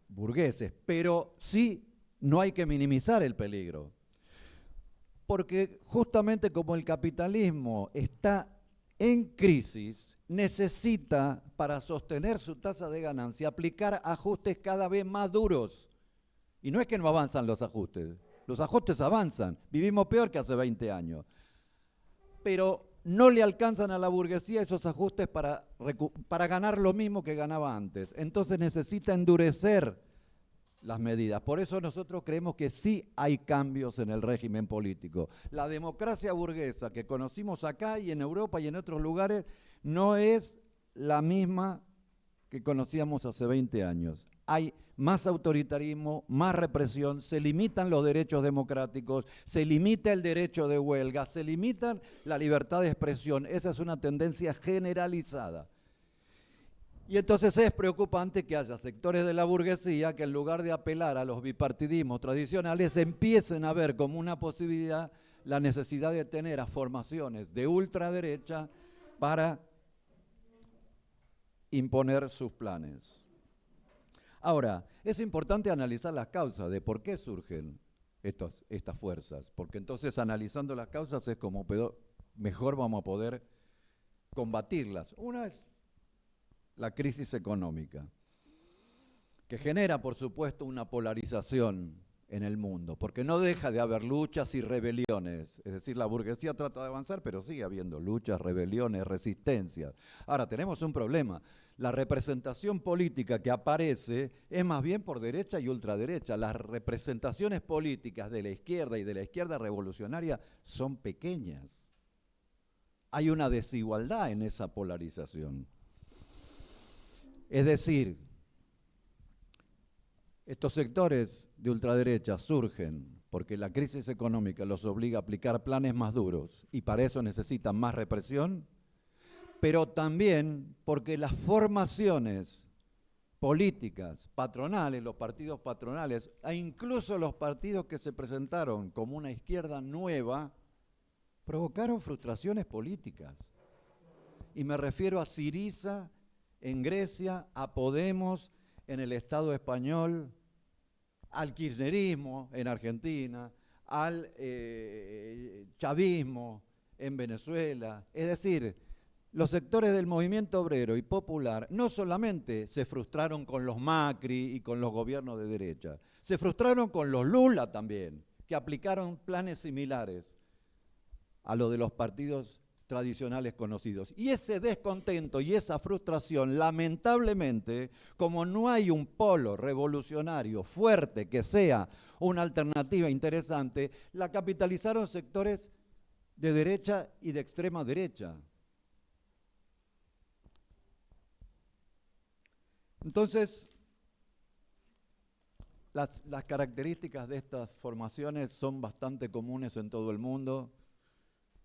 burgueses. Pero sí, no hay que minimizar el peligro. Porque justamente como el capitalismo está en crisis necesita, para sostener su tasa de ganancia, aplicar ajustes cada vez más duros. Y no es que no avanzan los ajustes avanzan. Vivimos peor que hace 20 años. Pero no le alcanzan a la burguesía esos ajustes para ganar lo mismo que ganaba antes. Entonces necesita endurecer las medidas. Por eso nosotros creemos que sí hay cambios en el régimen político. La democracia burguesa que conocimos acá y en Europa y en otros lugares no es la misma que conocíamos hace 20 años. Hay más autoritarismo, más represión, se limitan los derechos democráticos, se limita el derecho de huelga, se limita la libertad de expresión. Esa es una tendencia generalizada. Y entonces es preocupante que haya sectores de la burguesía que en lugar de apelar a los bipartidismos tradicionales empiecen a ver como una posibilidad la necesidad de tener a formaciones de ultraderecha para imponer sus planes. Ahora, es importante analizar las causas de por qué surgen estas fuerzas, porque entonces analizando las causas es como mejor vamos a poder combatirlas. Una es la crisis económica, que genera, por supuesto, una polarización en el mundo, porque no deja de haber luchas y rebeliones. Es decir, la burguesía trata de avanzar, pero sigue habiendo luchas, rebeliones, resistencias. Ahora, tenemos un problema. La representación política que aparece es más bien por derecha y ultraderecha. Las representaciones políticas de la izquierda y de la izquierda revolucionaria son pequeñas. Hay una desigualdad en esa polarización. Es decir, estos sectores de ultraderecha surgen porque la crisis económica los obliga a aplicar planes más duros y para eso necesitan más represión, pero también porque las formaciones políticas, patronales, los partidos patronales, e incluso los partidos que se presentaron como una izquierda nueva, provocaron frustraciones políticas. Y me refiero a Syriza en Grecia, a Podemos en el Estado español, al kirchnerismo en Argentina, al chavismo en Venezuela. Es decir, los sectores del movimiento obrero y popular no solamente se frustraron con los Macri y con los gobiernos de derecha, se frustraron con los Lula también, que aplicaron planes similares a los de los partidos tradicionales conocidos. Y ese descontento y esa frustración, lamentablemente, como no hay un polo revolucionario fuerte que sea una alternativa interesante, la capitalizaron sectores de derecha y de extrema derecha. Entonces, las características de estas formaciones son bastante comunes en todo el mundo.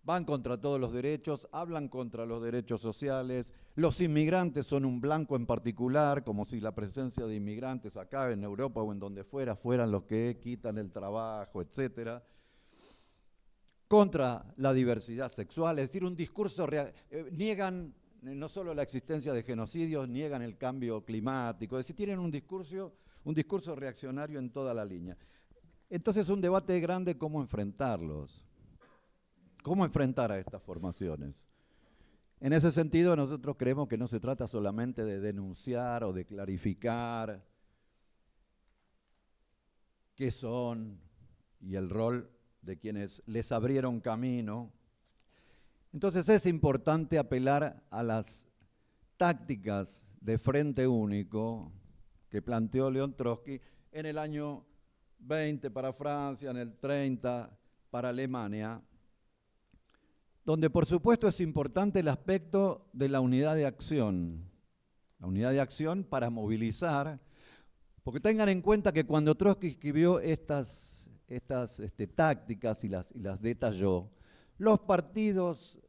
Van contra todos los derechos, hablan contra los derechos sociales. Los inmigrantes son un blanco en particular, como si la presencia de inmigrantes acá en Europa o en donde fueran los que quitan el trabajo, etcétera. Contra la diversidad sexual, es decir, un discurso niegan no solo la existencia de genocidios, niegan el cambio climático, es decir, tienen un discurso reaccionario en toda la línea. Entonces, un debate grande cómo enfrentarlos, cómo enfrentar a estas formaciones. En ese sentido, nosotros creemos que no se trata solamente de denunciar o de clarificar qué son y el rol de quienes les abrieron camino. Entonces es importante apelar a las tácticas de frente único que planteó León Trotsky en el año 20 para Francia, en el 30 para Alemania, donde por supuesto es importante el aspecto de la unidad de acción para movilizar, porque tengan en cuenta que cuando Trotsky escribió estas tácticas y las detalló, los partidos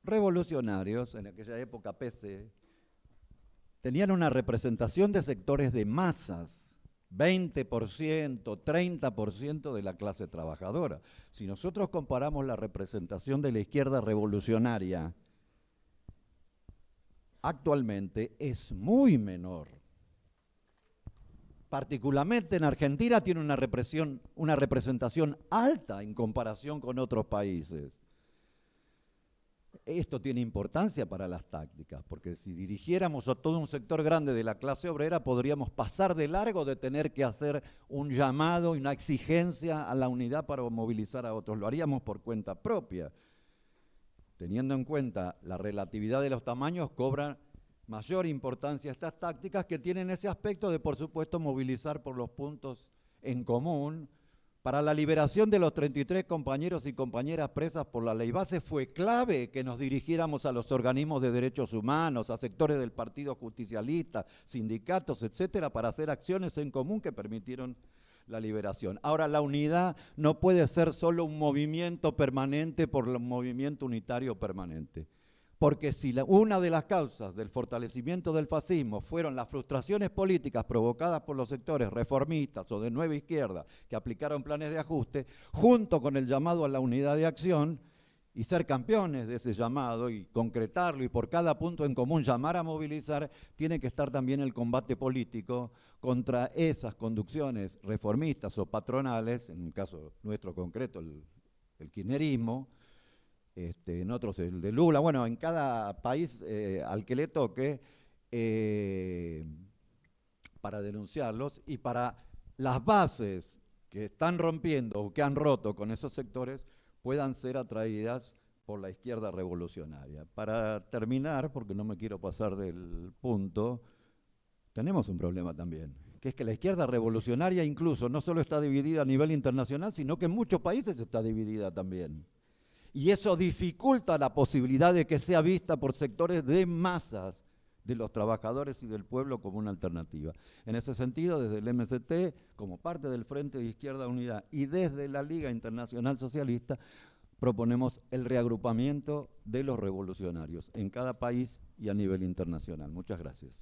revolucionarios, en aquella época PC, tenían una representación de sectores de masas, 20%, 30% de la clase trabajadora. Si nosotros comparamos la representación de la izquierda revolucionaria, actualmente es muy menor. Particularmente en Argentina tiene una representación alta en comparación con otros países. esto tiene importancia para las tácticas, porque si dirigiéramos a todo un sector grande de la clase obrera, podríamos pasar de largo de tener que hacer un llamado y una exigencia a la unidad para movilizar a otros. Lo haríamos por cuenta propia. Teniendo en cuenta la relatividad de los tamaños, cobran mayor importancia estas tácticas que tienen ese aspecto de, por supuesto, movilizar por los puntos en común. Para la liberación de los 33 compañeros y compañeras presas por la ley base fue clave que nos dirigiéramos a los organismos de derechos humanos, a sectores del Partido Justicialista, sindicatos, etcétera, para hacer acciones en común que permitieron la liberación. Ahora, la unidad no puede ser solo un movimiento permanente por un movimiento unitario permanente. Porque si una de las causas del fortalecimiento del fascismo fueron las frustraciones políticas provocadas por los sectores reformistas o de nueva izquierda que aplicaron planes de ajuste, junto con el llamado a la unidad de acción y ser campeones de ese llamado y concretarlo y por cada punto en común llamar a movilizar, tiene que estar también el combate político contra esas conducciones reformistas o patronales, en un caso nuestro concreto el kirchnerismo, en otros el de Lula, bueno, en cada país al que le toque, para denunciarlos y para las bases que están rompiendo o que han roto con esos sectores puedan ser atraídas por la izquierda revolucionaria. Para terminar, porque no me quiero pasar del punto, tenemos un problema también, que es que la izquierda revolucionaria incluso no solo está dividida a nivel internacional, sino que en muchos países está dividida también. Y eso dificulta la posibilidad de que sea vista por sectores de masas de los trabajadores y del pueblo como una alternativa. En ese sentido, desde el MST, como parte del Frente de Izquierda Unidad y desde la Liga Internacional Socialista, proponemos el reagrupamiento de los revolucionarios en cada país y a nivel internacional. Muchas gracias.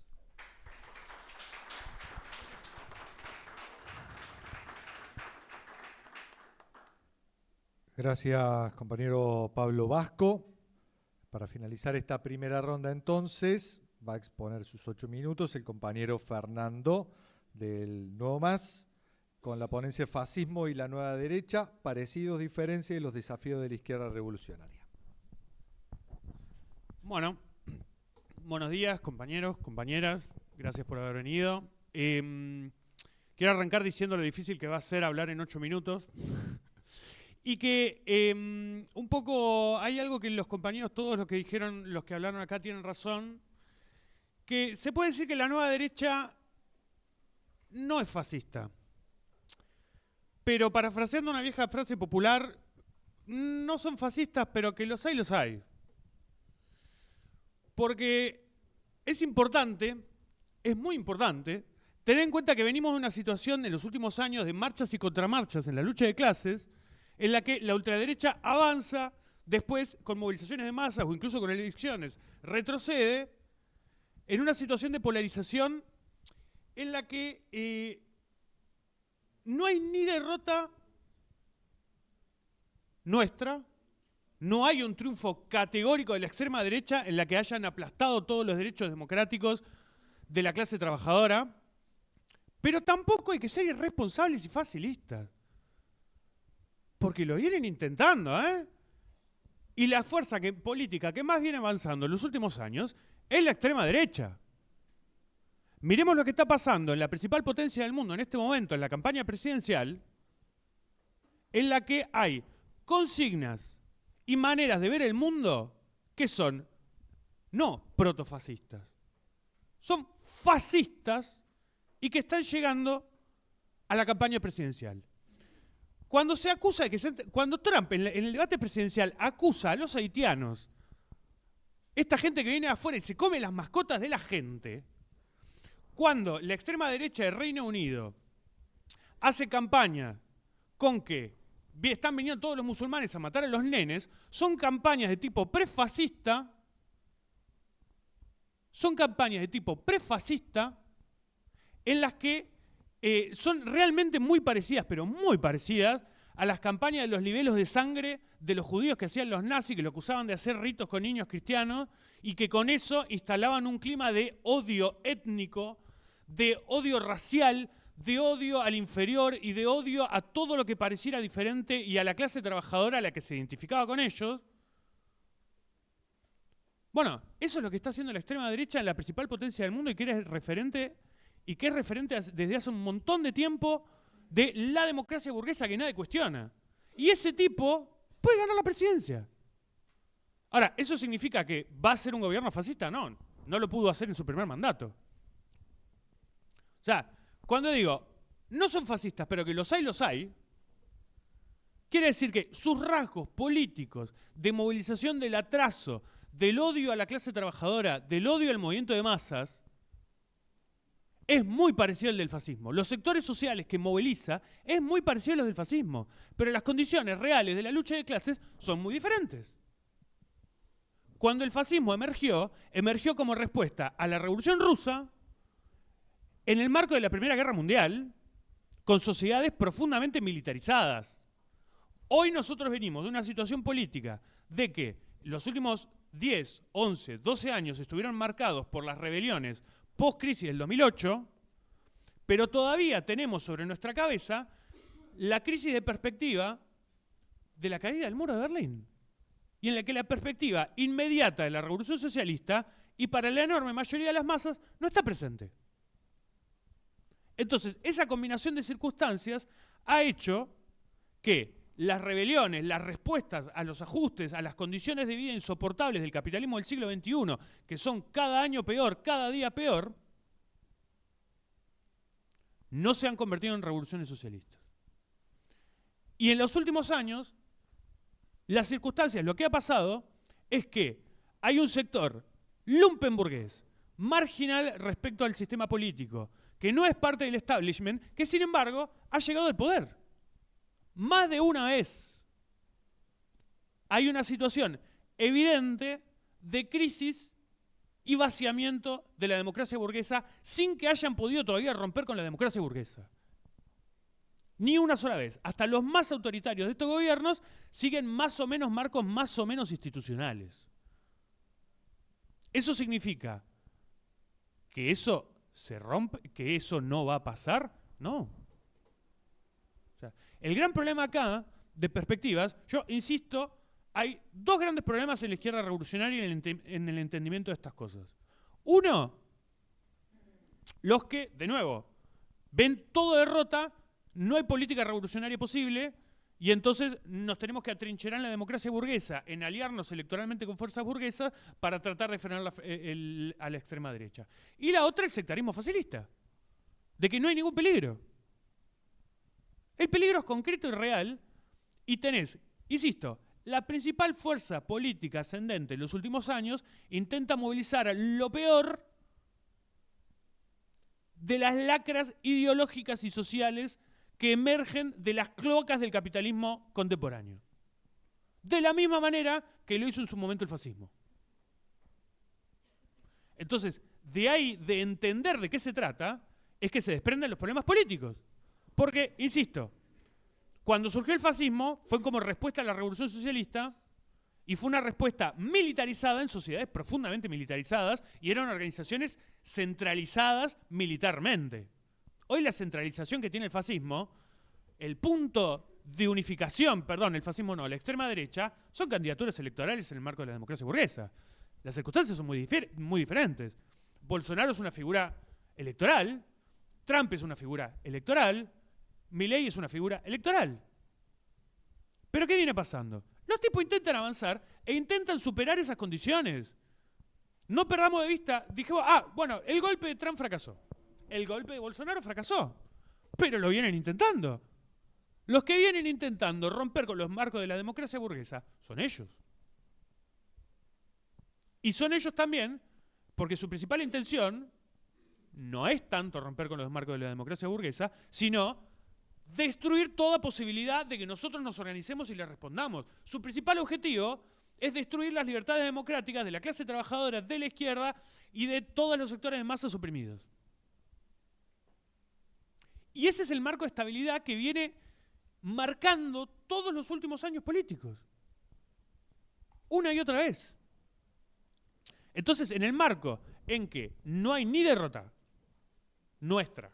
Gracias, compañero Pablo Vasco. Para finalizar esta primera ronda, entonces, va a exponer sus 8 minutos el compañero Fernando del Nuevo Más, con la ponencia Fascismo y la Nueva Derecha, parecidos, diferencias y los desafíos de la izquierda revolucionaria. Bueno, buenos días, compañeros, compañeras. Gracias por haber venido. Quiero arrancar diciendo lo difícil que va a ser hablar en 8 minutos. Y que un poco hay algo que los compañeros, todos los que dijeron, los que hablaron acá tienen razón, que se puede decir que la nueva derecha no es fascista. Pero parafraseando una vieja frase popular, no son fascistas, pero que los hay, los hay. Porque es importante, es muy importante, tener en cuenta que venimos de una situación en los últimos años de marchas y contramarchas en la lucha de clases, en la que la ultraderecha avanza, después con movilizaciones de masas o incluso con elecciones, retrocede en una situación de polarización en la que no hay ni derrota nuestra, no hay un triunfo categórico de la extrema derecha en la que hayan aplastado todos los derechos democráticos de la clase trabajadora, pero tampoco hay que ser irresponsables y facilistas. Porque lo vienen intentando, ¿eh? Y la fuerza política que más viene avanzando en los últimos años es la extrema derecha. Miremos lo que está pasando en la principal potencia del mundo en este momento, en la campaña presidencial, en la que hay consignas y maneras de ver el mundo que son no protofascistas, son fascistas y que están llegando a la campaña presidencial. Cuando se acusa de que cuando Trump en el debate presidencial acusa a los haitianos, esta gente que viene de afuera y se come las mascotas de la gente, cuando la extrema derecha del Reino Unido hace campaña con que están viniendo todos los musulmanes a matar a los nenes, son campañas de tipo prefascista, en las que son realmente muy parecidas, pero muy parecidas a las campañas de los libelos de sangre de los judíos que hacían los nazis, que lo acusaban de hacer ritos con niños cristianos y que con eso instalaban un clima de odio étnico, de odio racial, de odio al inferior y de odio a todo lo que pareciera diferente y a la clase trabajadora a la que se identificaba con ellos. Bueno, eso es lo que está haciendo la extrema derecha en la principal potencia del mundo y que es referente desde hace un montón de tiempo de la democracia burguesa que nadie cuestiona. Y ese tipo puede ganar la presidencia. Ahora, ¿eso significa que va a ser un gobierno fascista? No, no lo pudo hacer en su primer mandato. O sea, cuando digo, no son fascistas, pero que los hay, quiere decir que sus rasgos políticos de movilización del atraso, del odio a la clase trabajadora, del odio al movimiento de masas, es muy parecido al del fascismo. Los sectores sociales que moviliza es muy parecido a los del fascismo, pero las condiciones reales de la lucha de clases son muy diferentes. Cuando el fascismo emergió como respuesta a la Revolución Rusa en el marco de la Primera Guerra Mundial, con sociedades profundamente militarizadas. Hoy nosotros venimos de una situación política de que los últimos 10, 11, 12 años estuvieron marcados por las rebeliones post-crisis del 2008, pero todavía tenemos sobre nuestra cabeza la crisis de perspectiva de la caída del muro de Berlín, y en la que la perspectiva inmediata de la revolución socialista y para la enorme mayoría de las masas no está presente. Entonces, esa combinación de circunstancias ha hecho que las rebeliones, las respuestas a los ajustes, a las condiciones de vida insoportables del capitalismo del siglo XXI, que son cada año peor, cada día peor, no se han convertido en revoluciones socialistas. Y en los últimos años, las circunstancias, lo que ha pasado es que hay un sector lumpenburgués, marginal respecto al sistema político, que no es parte del establishment, que sin embargo ha llegado al poder. Más de una vez hay una situación evidente de crisis y vaciamiento de la democracia burguesa sin que hayan podido todavía romper con la democracia burguesa. Ni una sola vez. Hasta los más autoritarios de estos gobiernos siguen más o menos marcos más o menos institucionales. ¿Eso significa que eso se rompe, que eso no va a pasar? No. O sea, el gran problema acá, de perspectivas, yo insisto, hay dos grandes problemas en la izquierda revolucionaria en el entendimiento de estas cosas. Uno, los que, de nuevo, ven todo derrota, no hay política revolucionaria posible, y entonces nos tenemos que atrincherar en la democracia burguesa, en aliarnos electoralmente con fuerzas burguesas para tratar de frenar a la extrema derecha. Y la otra, el sectarismo facilista, de que no hay ningún peligro. El peligro es concreto y real, y tenés, insisto, la principal fuerza política ascendente en los últimos años intenta movilizar lo peor de las lacras ideológicas y sociales que emergen de las cloacas del capitalismo contemporáneo. De la misma manera que lo hizo en su momento el fascismo. Entonces, de ahí, de entender de qué se trata, es que se desprenden los problemas políticos. Porque, insisto, cuando surgió el fascismo fue como respuesta a la revolución socialista y fue una respuesta militarizada en sociedades profundamente militarizadas y eran organizaciones centralizadas militarmente. Hoy la centralización que tiene el fascismo, el punto de unificación, el fascismo no, la extrema derecha, son candidaturas electorales en el marco de la democracia burguesa. Las circunstancias son muy diferentes. Bolsonaro es una figura electoral, Trump es una figura electoral, Milei es una figura electoral. ¿Pero qué viene pasando? Los tipos intentan avanzar e intentan superar esas condiciones. No perdamos de vista, dijimos, bueno, el golpe de Trump fracasó. El golpe de Bolsonaro fracasó, pero lo vienen intentando. Los que vienen intentando romper con los marcos de la democracia burguesa son ellos. Y son ellos también porque su principal intención no es tanto romper con los marcos de la democracia burguesa, sino destruir toda posibilidad de que nosotros nos organicemos y le respondamos. Su principal objetivo es destruir las libertades democráticas de la clase trabajadora, de la izquierda y de todos los sectores de masas oprimidos. Y ese es el marco de estabilidad que viene marcando todos los últimos años políticos. Una y otra vez. Entonces, en el marco en que no hay ni derrota nuestra,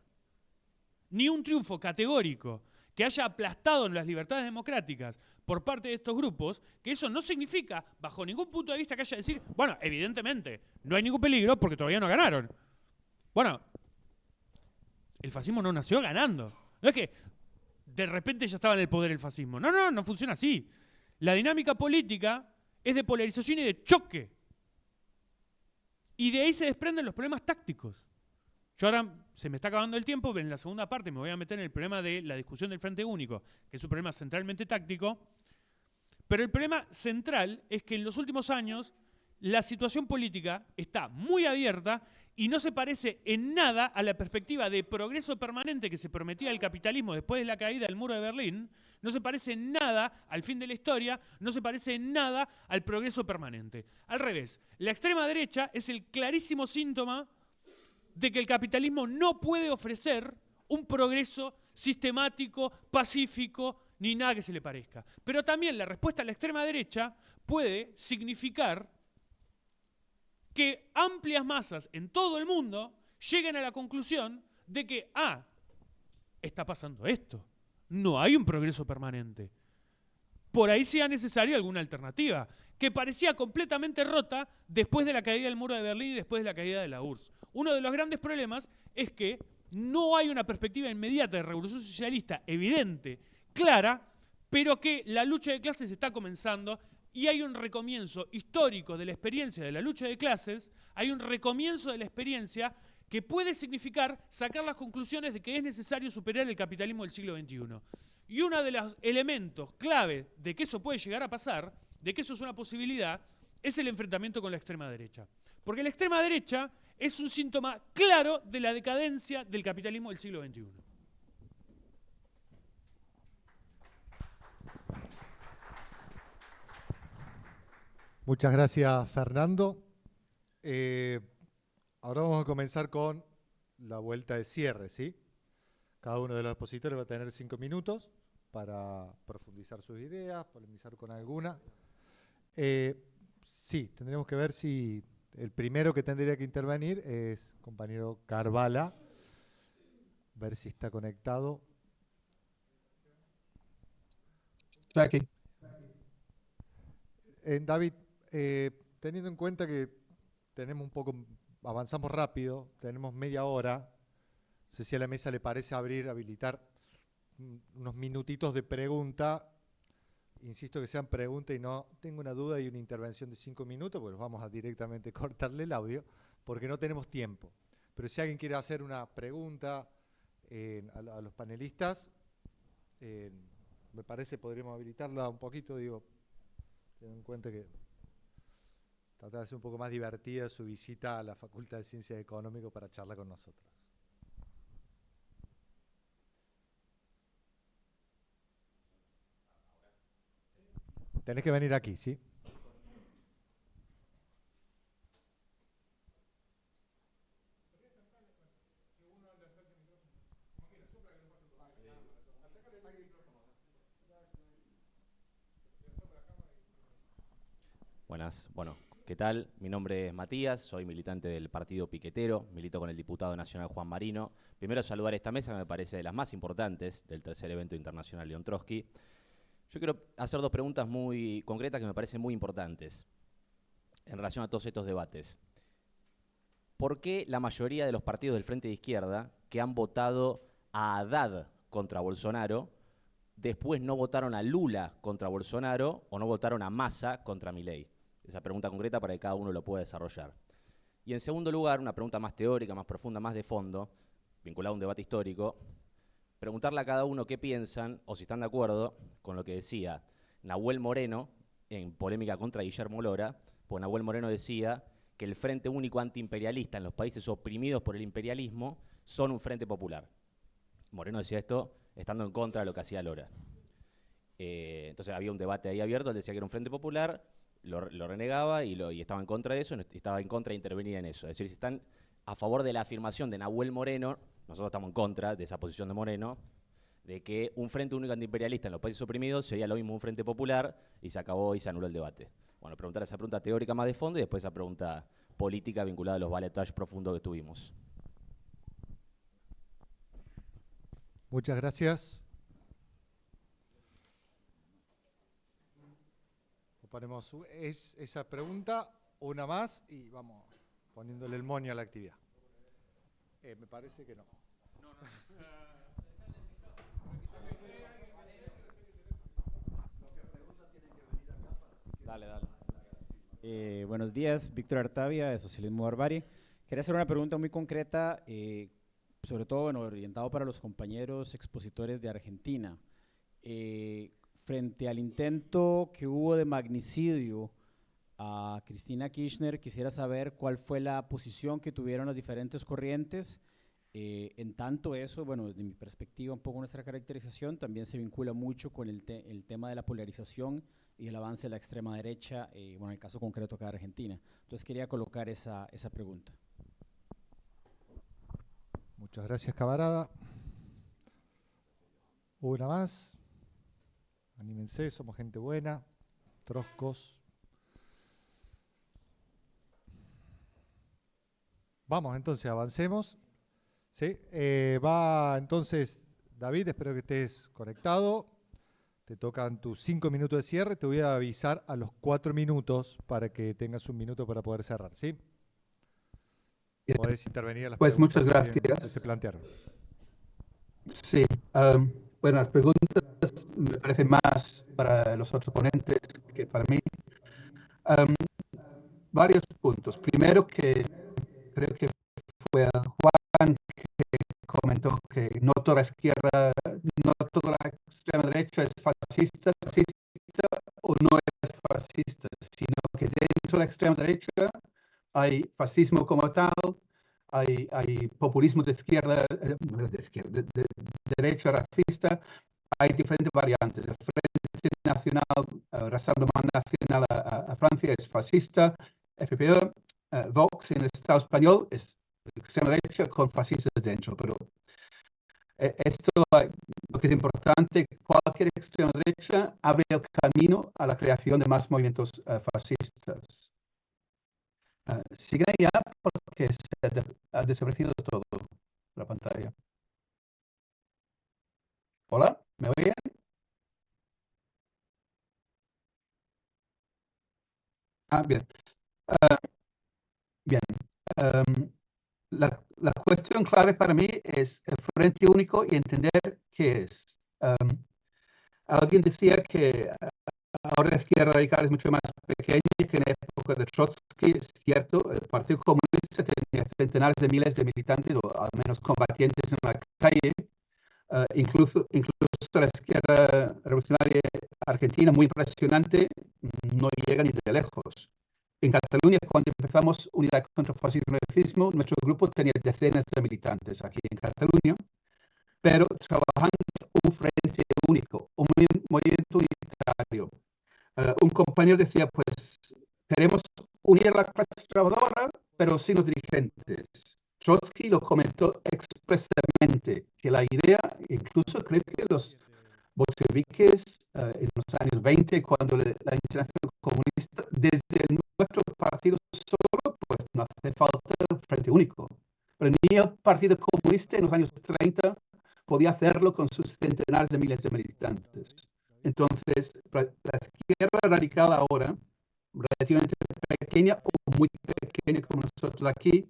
ni un triunfo categórico que haya aplastado las libertades democráticas por parte de estos grupos, que eso no significa, bajo ningún punto de vista, que haya decir, bueno, evidentemente, no hay ningún peligro porque todavía no ganaron. Bueno, el fascismo no nació ganando. No es que de repente ya estaba en el poder el fascismo. No, no funciona así. La dinámica política es de polarización y de choque. Y de ahí se desprenden los problemas tácticos. Yo ahora se me está acabando el tiempo, pero en la segunda parte me voy a meter en el problema de la discusión del Frente Único, que es un problema centralmente táctico. Pero el problema central es que en los últimos años la situación política está muy abierta y no se parece en nada a la perspectiva de progreso permanente que se prometía el capitalismo después de la caída del muro de Berlín. No se parece en nada al fin de la historia, no se parece en nada al progreso permanente. Al revés, la extrema derecha es el clarísimo síntoma de que el capitalismo no puede ofrecer un progreso sistemático, pacífico, ni nada que se le parezca. Pero también la respuesta a la extrema derecha puede significar que amplias masas en todo el mundo lleguen a la conclusión de que, está pasando esto, no hay un progreso permanente. Por ahí sea necesaria alguna alternativa, que parecía completamente rota después de la caída del muro de Berlín y después de la caída de la URSS. Uno de los grandes problemas es que no hay una perspectiva inmediata de revolución socialista evidente, clara, pero que la lucha de clases está comenzando y hay un recomienzo histórico de la experiencia de la lucha de clases, hay un recomienzo de la experiencia que puede significar sacar las conclusiones de que es necesario superar el capitalismo del siglo XXI. Y uno de los elementos clave de que eso puede llegar a pasar, de que eso es una posibilidad, es el enfrentamiento con la extrema derecha. Porque la extrema derecha es un síntoma claro de la decadencia del capitalismo del siglo XXI. Muchas gracias, Fernando. Ahora vamos a comenzar con la vuelta de cierre, ¿sí? Cada uno de los expositores va a tener 5 minutos para profundizar sus ideas, polemizar con alguna. Sí, tendremos que ver si el primero que tendría que intervenir es compañero Carvala. Ver si está conectado. Estoy aquí. David, teniendo en cuenta que tenemos avanzamos rápido, tenemos media hora, no sé si a la mesa le parece habilitar unos minutitos de pregunta. Insisto que sean preguntas y no tengo una duda y una intervención de 5 minutos, pues vamos a directamente cortarle el audio, porque no tenemos tiempo. Pero si alguien quiere hacer una pregunta a los panelistas, me parece podríamos habilitarla un poquito, digo, teniendo en cuenta que tratar de hacer un poco más divertida su visita a la Facultad de Ciencias Económicas para charlar con nosotros. Tenés que venir aquí, ¿sí? Buenas, bueno, ¿qué tal? Mi nombre es Matías, soy militante del Partido Piquetero, milito con el diputado nacional Juan Marino. Primero saludar esta mesa que me parece de las más importantes del tercer evento internacional León Trotsky. Yo quiero hacer 2 preguntas muy concretas que me parecen muy importantes en relación a todos estos debates. ¿Por qué la mayoría de los partidos del Frente de Izquierda que han votado a Haddad contra Bolsonaro, después no votaron a Lula contra Bolsonaro o no votaron a Massa contra Milei? Esa pregunta concreta para que cada uno lo pueda desarrollar. Y en segundo lugar, una pregunta más teórica, más profunda, más de fondo, vinculada a un debate histórico, preguntarle a cada uno qué piensan o si están de acuerdo con lo que decía Nahuel Moreno en polémica contra Guillermo Lora, pues Nahuel Moreno decía que el Frente Único Antiimperialista en los países oprimidos por el imperialismo son un frente popular. Moreno decía esto estando en contra de lo que hacía Lora. Entonces había un debate ahí abierto, él decía que era un frente popular, lo renegaba y estaba en contra de eso, estaba en contra de intervenir en eso. Es decir, si están a favor de la afirmación de Nahuel Moreno, nosotros estamos en contra de esa posición de Moreno, de que un frente único antiimperialista en los países oprimidos sería lo mismo un frente popular y se acabó y se anuló el debate. Bueno, preguntar esa pregunta teórica más de fondo y después esa pregunta política vinculada a los balotajes profundos que tuvimos. Muchas gracias. ponemos esa pregunta, una más, y vamos poniéndole el moño a la actividad. Me parece que no. Dale, dale. Buenos días, Víctor Artavia, de Socialismo Barbari. Quería hacer una pregunta muy concreta, sobre todo orientado para los compañeros expositores de Argentina. Frente al intento que hubo de magnicidio a Cristina Kirchner, quisiera saber cuál fue la posición que tuvieron las diferentes corrientes. En tanto eso, bueno, desde mi perspectiva, un poco nuestra caracterización, también se vincula mucho con el tema de la polarización y el avance de la extrema derecha, bueno, en el caso concreto acá de Argentina. Entonces quería colocar esa pregunta. Muchas gracias, camarada. Una más. Anímense, somos gente buena. Troscos. Vamos, entonces, avancemos. ¿Sí? Va entonces, David, espero que estés conectado. Te tocan tus 5 minutos de cierre. Te voy a avisar a los 4 minutos para que tengas un minuto para poder cerrar, ¿sí? Bien. Podés intervenir a las Pues muchas preguntas gracias. que se plantearon. Sí, bueno, las preguntas me parecen más para los otros ponentes que para mí. Varios puntos. Primero, que creo que fue Juan que comentó que no toda la izquierda, no toda la extrema derecha es fascista o no es fascista, sino que dentro de la extrema derecha hay fascismo como tal, hay populismo de izquierda, de derecha racista, hay diferentes variantes. El Frente Nacional, Rassemblement Nacional a Francia es fascista, FPÖ, Vox en el Estado español es extrema derecha con fascistas dentro, pero esto lo que es importante, cualquier extrema derecha abre el camino a la creación de más movimientos fascistas. Siguen allá porque se ha desaparecido todo la pantalla. Hola, ¿me oyen? Bien. Bien. La cuestión clave para mí es el Frente Único y entender qué es. Alguien decía que ahora la izquierda radical es mucho más pequeña que en la época de Trotsky. Es cierto, el Partido Comunista tenía centenares de miles de militantes, o al menos combatientes en la calle. Incluso la izquierda revolucionaria argentina, muy impresionante, no llega ni de lejos. En Cataluña, cuando empezamos Unidad contra el Fascismo y el Racismo, nuestro grupo tenía decenas de militantes aquí en Cataluña, pero trabajando un frente único, un movimiento unitario. Un compañero decía, pues, queremos unir a la clase trabajadora, pero sin los dirigentes. Trotsky lo comentó expresamente, que la idea, incluso creo que los bolcheviques en los años 20, cuando la Internacional Comunista, desde nuestro partido solo, pues no hace falta el Frente Único. Pero ni el Partido Comunista en los años 30 podía hacerlo con sus centenares de miles de militantes. Entonces, la izquierda radical ahora, relativamente pequeña o muy pequeña como nosotros aquí,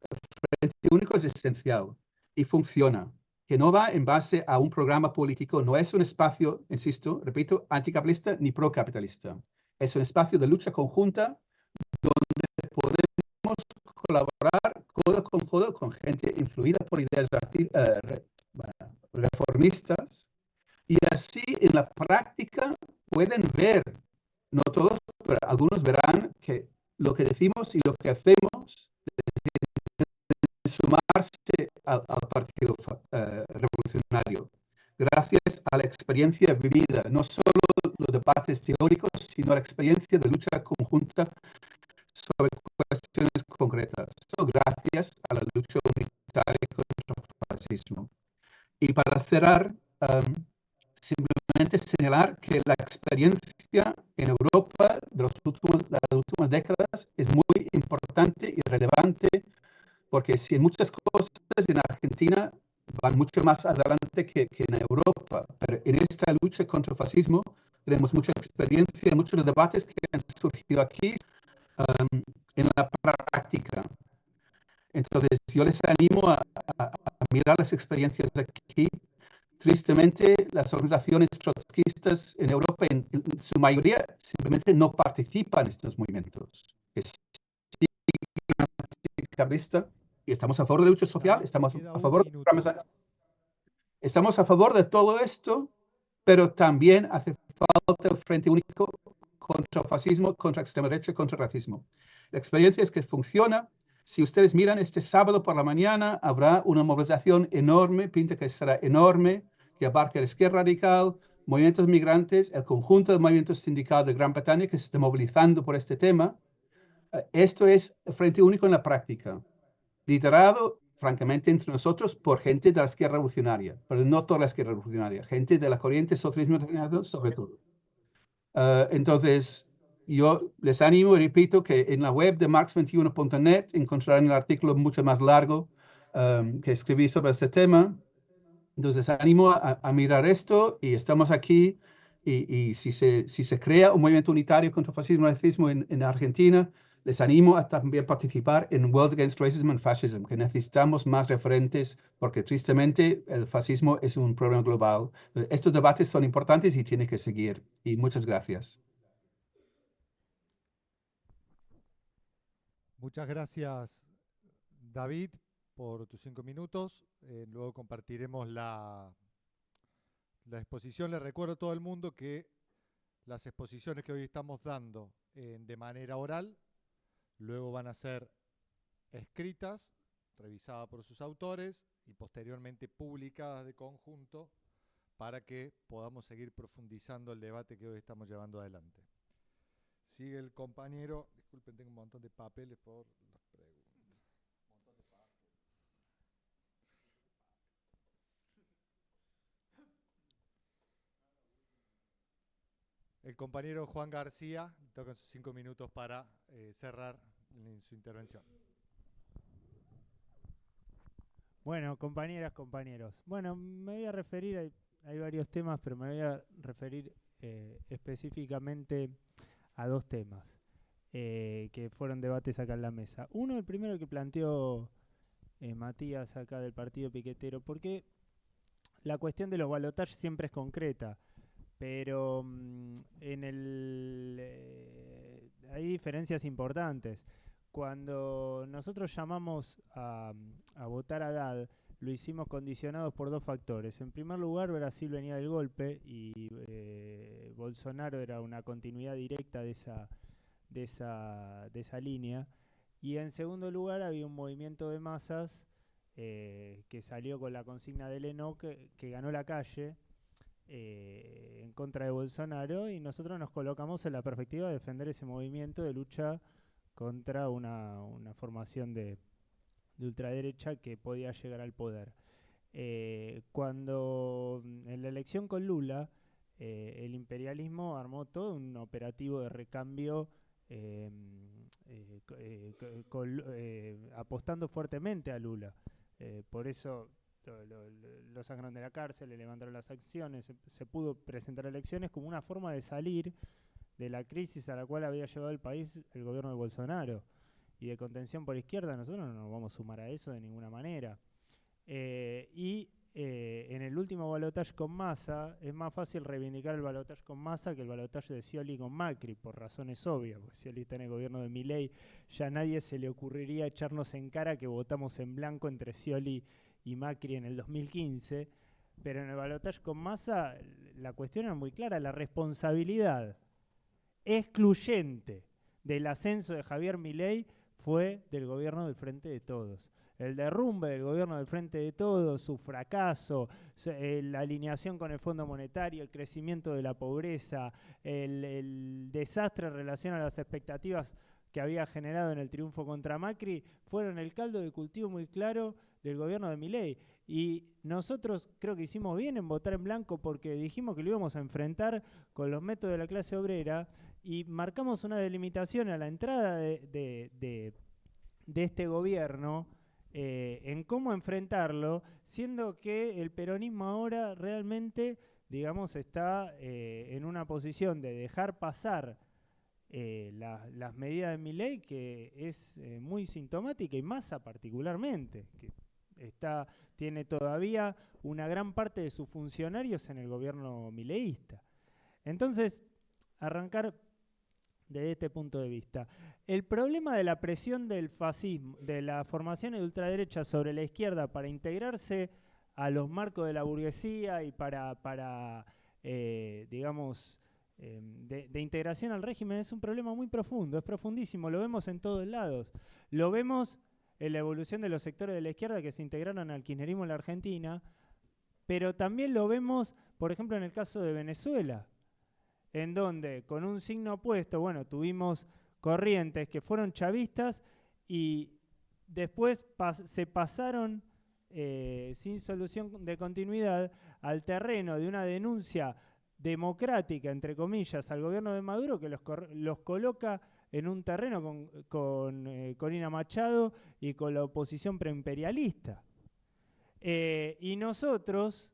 el Frente Único es esencial y funciona. Que no va en base a un programa político, no es un espacio, insisto, repito, anticapitalista ni procapitalista. Es un espacio de lucha conjunta donde podemos colaborar codo con codo con gente influida por ideas reformistas y así en la práctica pueden ver, no todos, pero algunos verán que lo que decimos y lo que hacemos sumarse al Partido Revolucionario, gracias a la experiencia vivida, no solo los debates teóricos, sino la experiencia de lucha conjunta sobre cuestiones concretas, gracias a la lucha unitaria contra el fascismo. Y para cerrar, simplemente señalar que la experiencia en Europa de las últimas décadas es muy importante y relevante, porque si en muchas cosas en Argentina van mucho más adelante que en Europa, pero en esta lucha contra el fascismo tenemos mucha experiencia en muchos debates que han surgido aquí en la práctica. Entonces, yo les animo a mirar las experiencias aquí. Tristemente, las organizaciones trotskistas en Europa, en su mayoría, simplemente no participan en estos movimientos. Y estamos a favor de la lucha social, David, estamos te queda a un favor minuto. estamos a favor de todo esto, pero también hace falta el frente único contra el fascismo, contra la extrema derecha, contra el racismo. La experiencia es que funciona. Si ustedes miran, este sábado por la mañana habrá una movilización enorme, pinta que será enorme, que abarca la izquierda radical, movimientos migrantes, el conjunto de movimientos sindicales de Gran Bretaña que se está movilizando por este tema. Esto es el frente único en la práctica, liderado, francamente, entre nosotros por gente de la izquierda revolucionaria, pero no toda la izquierda revolucionaria, gente de la corriente socialismo sobre todo. Entonces, yo les animo y repito que en la web de marx21.net encontrarán el artículo mucho más largo que escribí sobre este tema. Entonces, les animo a mirar esto y estamos aquí. Y si se crea un movimiento unitario contra el fascismo y racismo en Argentina, les animo a también participar en World Against Racism and Fascism, que necesitamos más referentes porque tristemente el fascismo es un problema global. Estos debates son importantes y tienen que seguir. Y muchas gracias. Muchas gracias, David, por tus 5 minutos. Luego compartiremos la exposición. Les recuerdo a todo el mundo que las exposiciones que hoy estamos dando de manera oral, luego van a ser escritas, revisadas por sus autores y posteriormente publicadas de conjunto para que podamos seguir profundizando el debate que hoy estamos llevando adelante. Sigue el compañero, disculpen, tengo un montón de papeles por las preguntas. El compañero Juan García toca sus 5 minutos para cerrar su intervención. Bueno, compañeras, compañeros. Bueno, me voy a referir, hay varios temas, pero me voy a referir específicamente a 2 temas que fueron debates acá en la mesa. Uno, el primero que planteó Matías acá del partido piquetero, porque la cuestión de los balotajes siempre es concreta, pero hay diferencias importantes. Cuando nosotros llamamos a votar a Haddad, lo hicimos condicionados por 2 factores. En primer lugar, Brasil venía del golpe y Bolsonaro era una continuidad directa de esa línea. Y en segundo lugar, había un movimiento de masas que salió con la consigna del ENOC, que ganó la calle en contra de Bolsonaro, y nosotros nos colocamos en la perspectiva de defender ese movimiento de lucha contra una formación de ultraderecha que podía llegar al poder. Cuando en la elección con Lula, el imperialismo armó todo un operativo de recambio apostando fuertemente a Lula. Por eso lo sacaron de la cárcel, le levantaron las acciones, se pudo presentar elecciones como una forma de salir de la crisis a la cual había llevado el país el gobierno de Bolsonaro y de contención por izquierda. Nosotros no nos vamos a sumar a eso de ninguna manera. En el último balotaje con Massa es más fácil reivindicar el balotaje con Massa que el balotaje de Scioli con Macri, por razones obvias, porque Scioli está en el gobierno de Milei, ya a nadie se le ocurriría echarnos en cara que votamos en blanco entre Scioli y Macri en el 2015, pero en el balotaje con Massa la cuestión era muy clara, la responsabilidad excluyente del ascenso de Javier Milei fue del gobierno del Frente de Todos. El derrumbe del gobierno del Frente de Todos, su fracaso, la alineación con el Fondo Monetario, el crecimiento de la pobreza, el desastre en relación a las expectativas que había generado en el triunfo contra Macri, fueron el caldo de cultivo muy claro del gobierno de Milei. Y nosotros creo que hicimos bien en votar en blanco porque dijimos que lo íbamos a enfrentar con los métodos de la clase obrera y marcamos una delimitación a la entrada de este gobierno en cómo enfrentarlo, siendo que el peronismo ahora realmente digamos, está en una posición de dejar pasar las medidas de Milei, que es muy sintomática, y Massa particularmente, que tiene todavía una gran parte de sus funcionarios en el gobierno mileísta. Entonces, arrancar desde este punto de vista. El problema de la presión del fascismo, de la formación de ultraderecha sobre la izquierda para integrarse a los marcos de la burguesía y para digamos, de integración al régimen, es un problema muy profundo, es profundísimo, lo vemos en todos lados. Lo vemos en la evolución de los sectores de la izquierda que se integraron al kirchnerismo en la Argentina, pero también lo vemos, por ejemplo, en el caso de Venezuela, en donde con un signo opuesto, bueno, tuvimos corrientes que fueron chavistas y después se pasaron sin solución de continuidad al terreno de una denuncia democrática, entre comillas, al gobierno de Maduro, que los coloca en un terreno con Corina Machado y con la oposición preimperialista. Y nosotros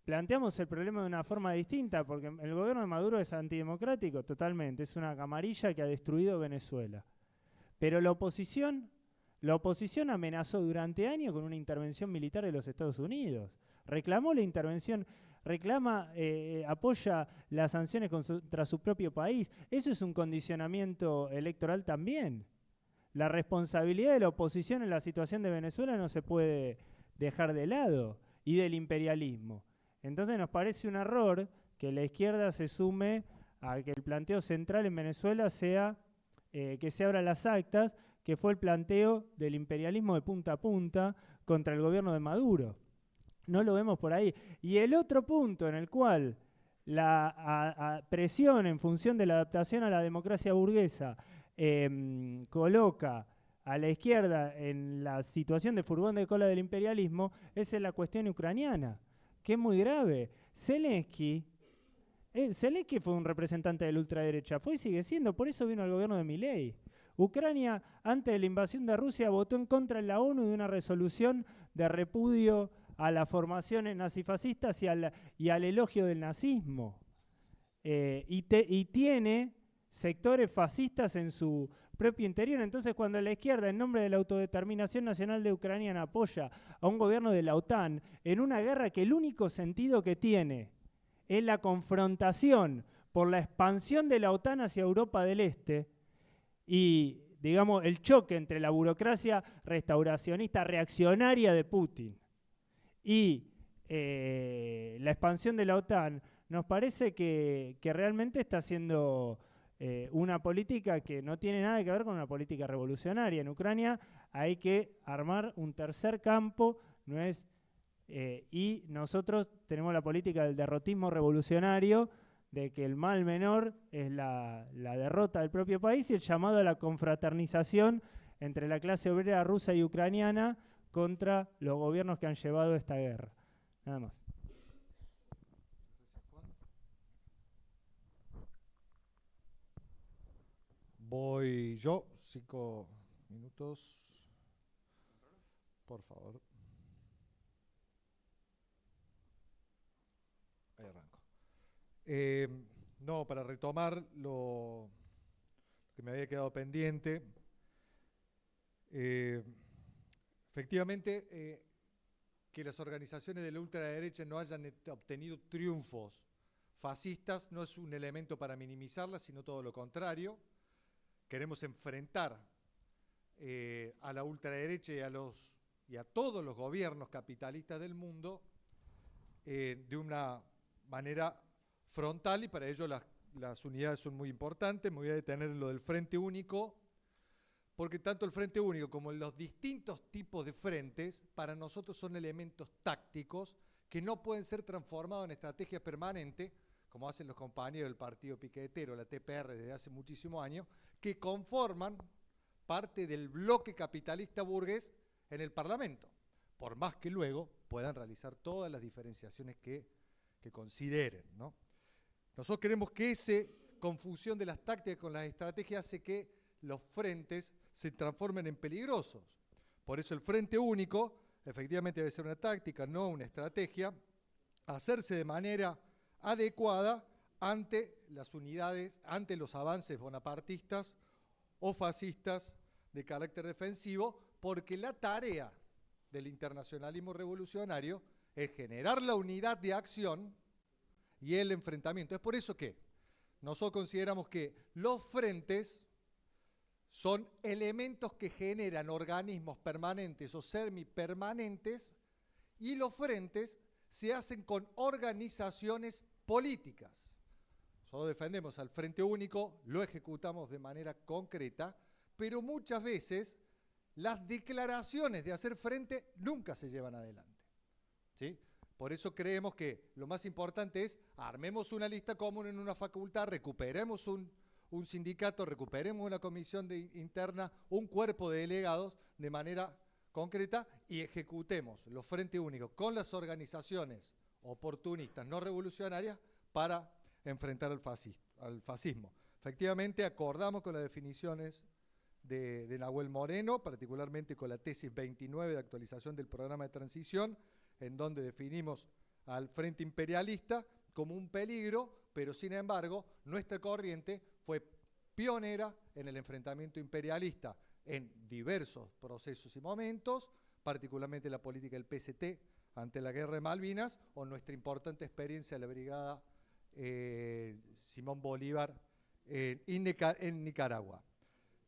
planteamos el problema de una forma distinta, porque el gobierno de Maduro es antidemocrático totalmente, es una camarilla que ha destruido Venezuela. Pero la oposición amenazó durante años con una intervención militar de los Estados Unidos. Reclamó la intervención, apoya las sanciones contra su propio país. Eso es un condicionamiento electoral también. La responsabilidad de la oposición en la situación de Venezuela no se puede dejar de lado, y del imperialismo. Entonces nos parece un error que la izquierda se sume a que el planteo central en Venezuela sea que se abran las actas, que fue el planteo del imperialismo de punta a punta contra el gobierno de Maduro. No lo vemos por ahí. Y el otro punto en el cual la presión en función de la adaptación a la democracia burguesa coloca a la izquierda en la situación de furgón de cola del imperialismo es en la cuestión ucraniana, que es muy grave. Zelensky fue un representante de la ultraderecha, fue y sigue siendo, por eso vino al gobierno de Milei. Ucrania, antes de la invasión de Rusia, votó en contra en la ONU de una resolución de repudio a las formaciones nazifascistas y al elogio del nazismo. Y tiene sectores fascistas en su propio interior. Entonces, cuando la izquierda, en nombre de la autodeterminación nacional de Ucrania, apoya a un gobierno de la OTAN en una guerra que el único sentido que tiene es la confrontación por la expansión de la OTAN hacia Europa del Este y, digamos, el choque entre la burocracia restauracionista reaccionaria de Putin y la expansión de la OTAN, nos parece que realmente está haciendo una política que no tiene nada que ver con una política revolucionaria. En Ucrania hay que armar un tercer campo, y nosotros tenemos la política del derrotismo revolucionario, de que el mal menor es la derrota del propio país y el llamado a la confraternización entre la clase obrera rusa y ucraniana contra los gobiernos que han llevado esta guerra. Nada más. Voy yo, 5 minutos, por favor. Ahí arranco. No, para retomar lo que me había quedado pendiente. Efectivamente, que las organizaciones de la ultraderecha no hayan obtenido triunfos fascistas no es un elemento para minimizarlas, sino todo lo contrario. Queremos enfrentar a la ultraderecha y a todos los gobiernos capitalistas del mundo de una manera frontal, y para ello las unidades son muy importantes. Me voy a detener en lo del Frente Único, porque tanto el Frente Único como los distintos tipos de frentes para nosotros son elementos tácticos que no pueden ser transformados en estrategias permanentes, como hacen los compañeros del partido piquetero, la TPR, desde hace muchísimos años, que conforman parte del bloque capitalista burgués en el Parlamento, por más que luego puedan realizar todas las diferenciaciones que consideren, ¿no? Nosotros queremos que esa confusión de las tácticas con las estrategias hace que los frentes se transformen en peligrosos. Por eso el Frente Único efectivamente debe ser una táctica, no una estrategia, hacerse de manera adecuada ante las unidades, ante los avances bonapartistas o fascistas de carácter defensivo, porque la tarea del internacionalismo revolucionario es generar la unidad de acción y el enfrentamiento. Es por eso que nosotros consideramos que los frentes son elementos que generan organismos permanentes o semipermanentes, y los frentes se hacen con organizaciones políticas. Nosotros defendemos al Frente Único, lo ejecutamos de manera concreta, pero muchas veces las declaraciones de hacer frente nunca se llevan adelante, ¿sí? Por eso creemos que lo más importante es armemos una lista común en una facultad, recuperemos un sindicato, recuperemos una comisión interna, un cuerpo de delegados de manera concreta y ejecutemos los Frente Únicos con las organizaciones oportunistas no revolucionarias para enfrentar al fascismo. Efectivamente, acordamos con las definiciones de Nahuel Moreno, particularmente con la tesis 29 de actualización del programa de transición, en donde definimos al Frente Imperialista como un peligro, pero sin embargo nuestra corriente fue pionera en el enfrentamiento imperialista en diversos procesos y momentos, particularmente la política del PST ante la guerra de Malvinas o nuestra importante experiencia de la brigada Simón Bolívar en Nicaragua.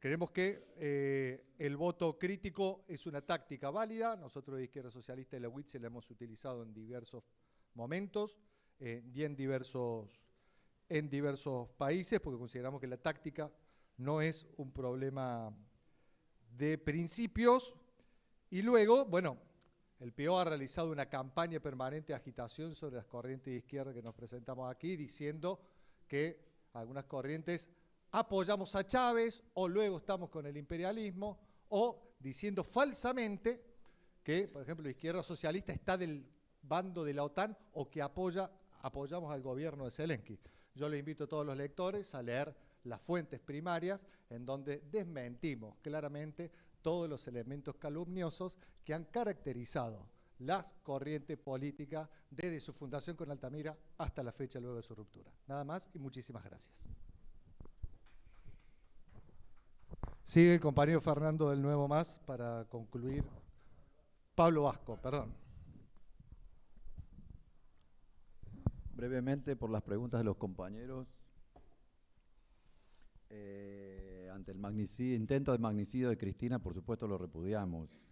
Creemos que el voto crítico es una táctica válida. Nosotros de Izquierda Socialista y la UITSE la hemos utilizado en diversos momentos y en diversos países, porque consideramos que la táctica no es un problema de principios. Y luego, bueno, el PO ha realizado una campaña permanente de agitación sobre las corrientes de izquierda que nos presentamos aquí, diciendo que algunas corrientes apoyamos a Chávez o luego estamos con el imperialismo, o diciendo falsamente que, por ejemplo, la izquierda socialista está del bando de la OTAN o que apoyamos al gobierno de Zelensky. Yo les invito a todos los lectores a leer las fuentes primarias en donde desmentimos claramente todos los elementos calumniosos que han caracterizado las corrientes políticas desde su fundación con Altamira hasta la fecha luego de su ruptura. Nada más y muchísimas gracias. Sigue el compañero Fernando del Nuevo Más para concluir. Pablo Vasco, perdón. Brevemente, por las preguntas de los compañeros, ante el intento de magnicidio de Cristina, por supuesto lo repudiamos.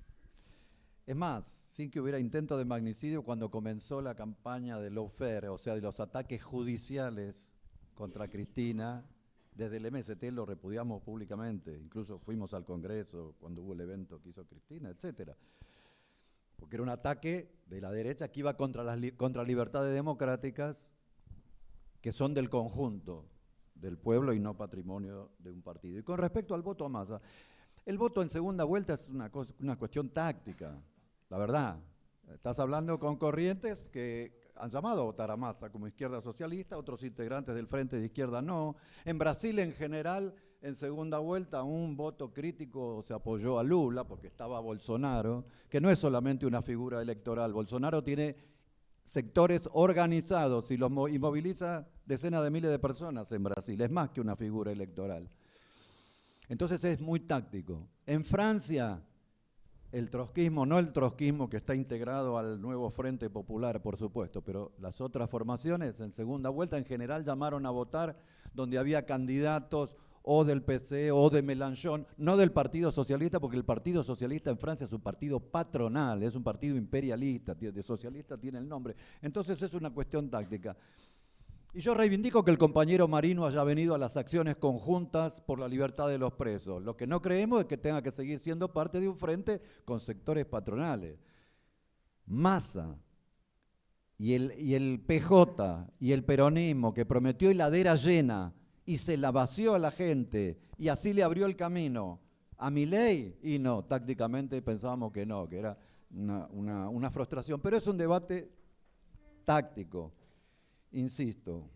Es más, sin que hubiera intento de magnicidio, cuando comenzó la campaña de lawfare, o sea, de los ataques judiciales contra Cristina, desde el MST lo repudiamos públicamente, incluso fuimos al Congreso cuando hubo el evento que hizo Cristina, etcétera. Porque era un ataque de la derecha que iba contra las libertades democráticas que son del conjunto del pueblo y no patrimonio de un partido. Y con respecto al voto a Massa, el voto en segunda vuelta es una cuestión táctica, la verdad. Estás hablando con corrientes que han llamado a votar a Massa como izquierda socialista, otros integrantes del Frente de Izquierda no. En Brasil, en general, en segunda vuelta, un voto crítico se apoyó a Lula porque estaba Bolsonaro, que no es solamente una figura electoral. Bolsonaro tiene sectores organizados y moviliza decenas de miles de personas en Brasil. Es más que una figura electoral. Entonces es muy táctico. En Francia, el trotskismo, no el trotskismo que está integrado al nuevo Frente Popular, por supuesto, pero las otras formaciones en segunda vuelta en general llamaron a votar donde había candidatos o del PC o de Mélenchon, no del Partido Socialista, porque el Partido Socialista en Francia es un partido patronal, es un partido imperialista, de socialista tiene el nombre. Entonces es una cuestión táctica. Y yo reivindico que el compañero Marino haya venido a las acciones conjuntas por la libertad de los presos. Lo que no creemos es que tenga que seguir siendo parte de un frente con sectores patronales. Massa y el PJ y el peronismo que prometió heladera llena y se la vació a la gente y así le abrió el camino a Milei, y no, tácticamente pensábamos que no, que era una frustración. Pero es un debate táctico. Insisto,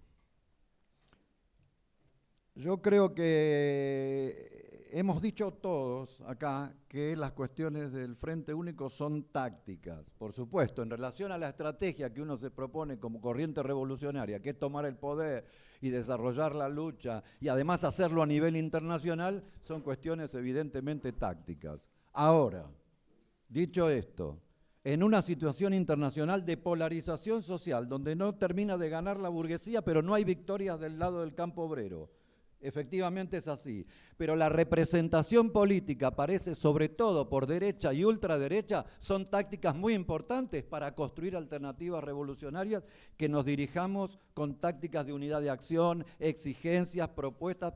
yo creo que hemos dicho todos acá que las cuestiones del Frente Único son tácticas. Por supuesto, en relación a la estrategia que uno se propone como corriente revolucionaria, que es tomar el poder y desarrollar la lucha y además hacerlo a nivel internacional, son cuestiones evidentemente tácticas. Ahora, dicho esto, en una situación internacional de polarización social, donde no termina de ganar la burguesía, pero no hay victorias del lado del campo obrero, efectivamente es así, pero la representación política aparece sobre todo por derecha y ultraderecha, son tácticas muy importantes para construir alternativas revolucionarias, que nos dirijamos con tácticas de unidad de acción, exigencias, propuestas,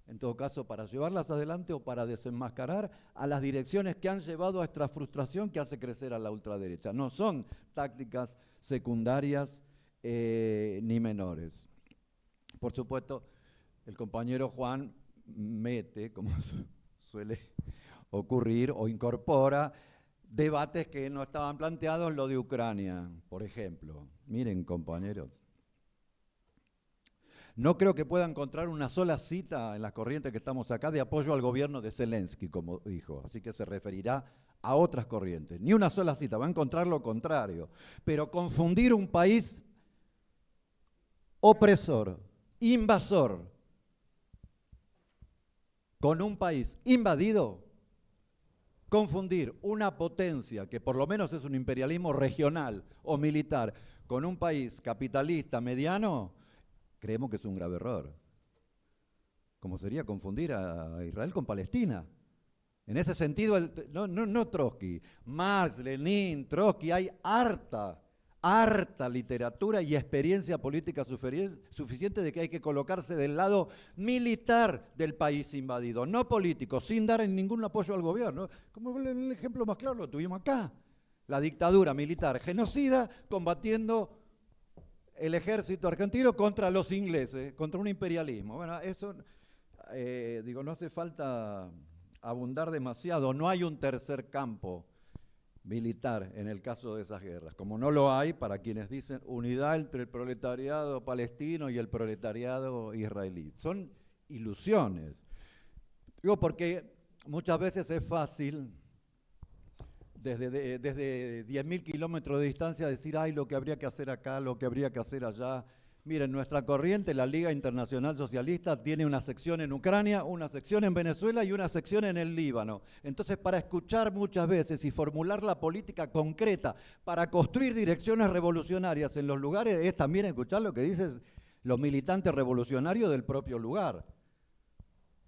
en todo caso para llevarlas adelante o para desenmascarar a las direcciones que han llevado a esta frustración que hace crecer a la ultraderecha. No son tácticas secundarias ni menores. Por supuesto, el compañero Juan mete, como suele ocurrir, o incorpora debates que no estaban planteados, lo de Ucrania, por ejemplo. Miren, compañeros, no creo que pueda encontrar una sola cita en las corrientes que estamos acá de apoyo al gobierno de Zelensky, como dijo, así que se referirá a otras corrientes. Ni una sola cita, va a encontrar lo contrario. Pero confundir un país opresor, invasor, con un país invadido, confundir una potencia que por lo menos es un imperialismo regional o militar con un país capitalista mediano, creemos que es un grave error. Como sería confundir a Israel con Palestina. En ese sentido, no Trotsky, Marx, Lenin, Trotsky, hay harta literatura y experiencia política suficiente de que hay que colocarse del lado militar del país invadido, no político, sin dar ningún apoyo al gobierno. Como el ejemplo más claro lo tuvimos acá, la dictadura militar genocida combatiendo el ejército argentino contra los ingleses, contra un imperialismo. Bueno, eso, no hace falta abundar demasiado, no hay un tercer campo militar en el caso de esas guerras, como no lo hay para quienes dicen unidad entre el proletariado palestino y el proletariado israelí. Son ilusiones. Digo, porque muchas veces es fácil desde 10.000 kilómetros de distancia decir, ay, lo que habría que hacer acá, lo que habría que hacer allá. Miren, nuestra corriente, la Liga Internacional Socialista, tiene una sección en Ucrania, una sección en Venezuela y una sección en el Líbano. Entonces, para escuchar muchas veces y formular la política concreta para construir direcciones revolucionarias en los lugares, es también escuchar lo que dicen los militantes revolucionarios del propio lugar.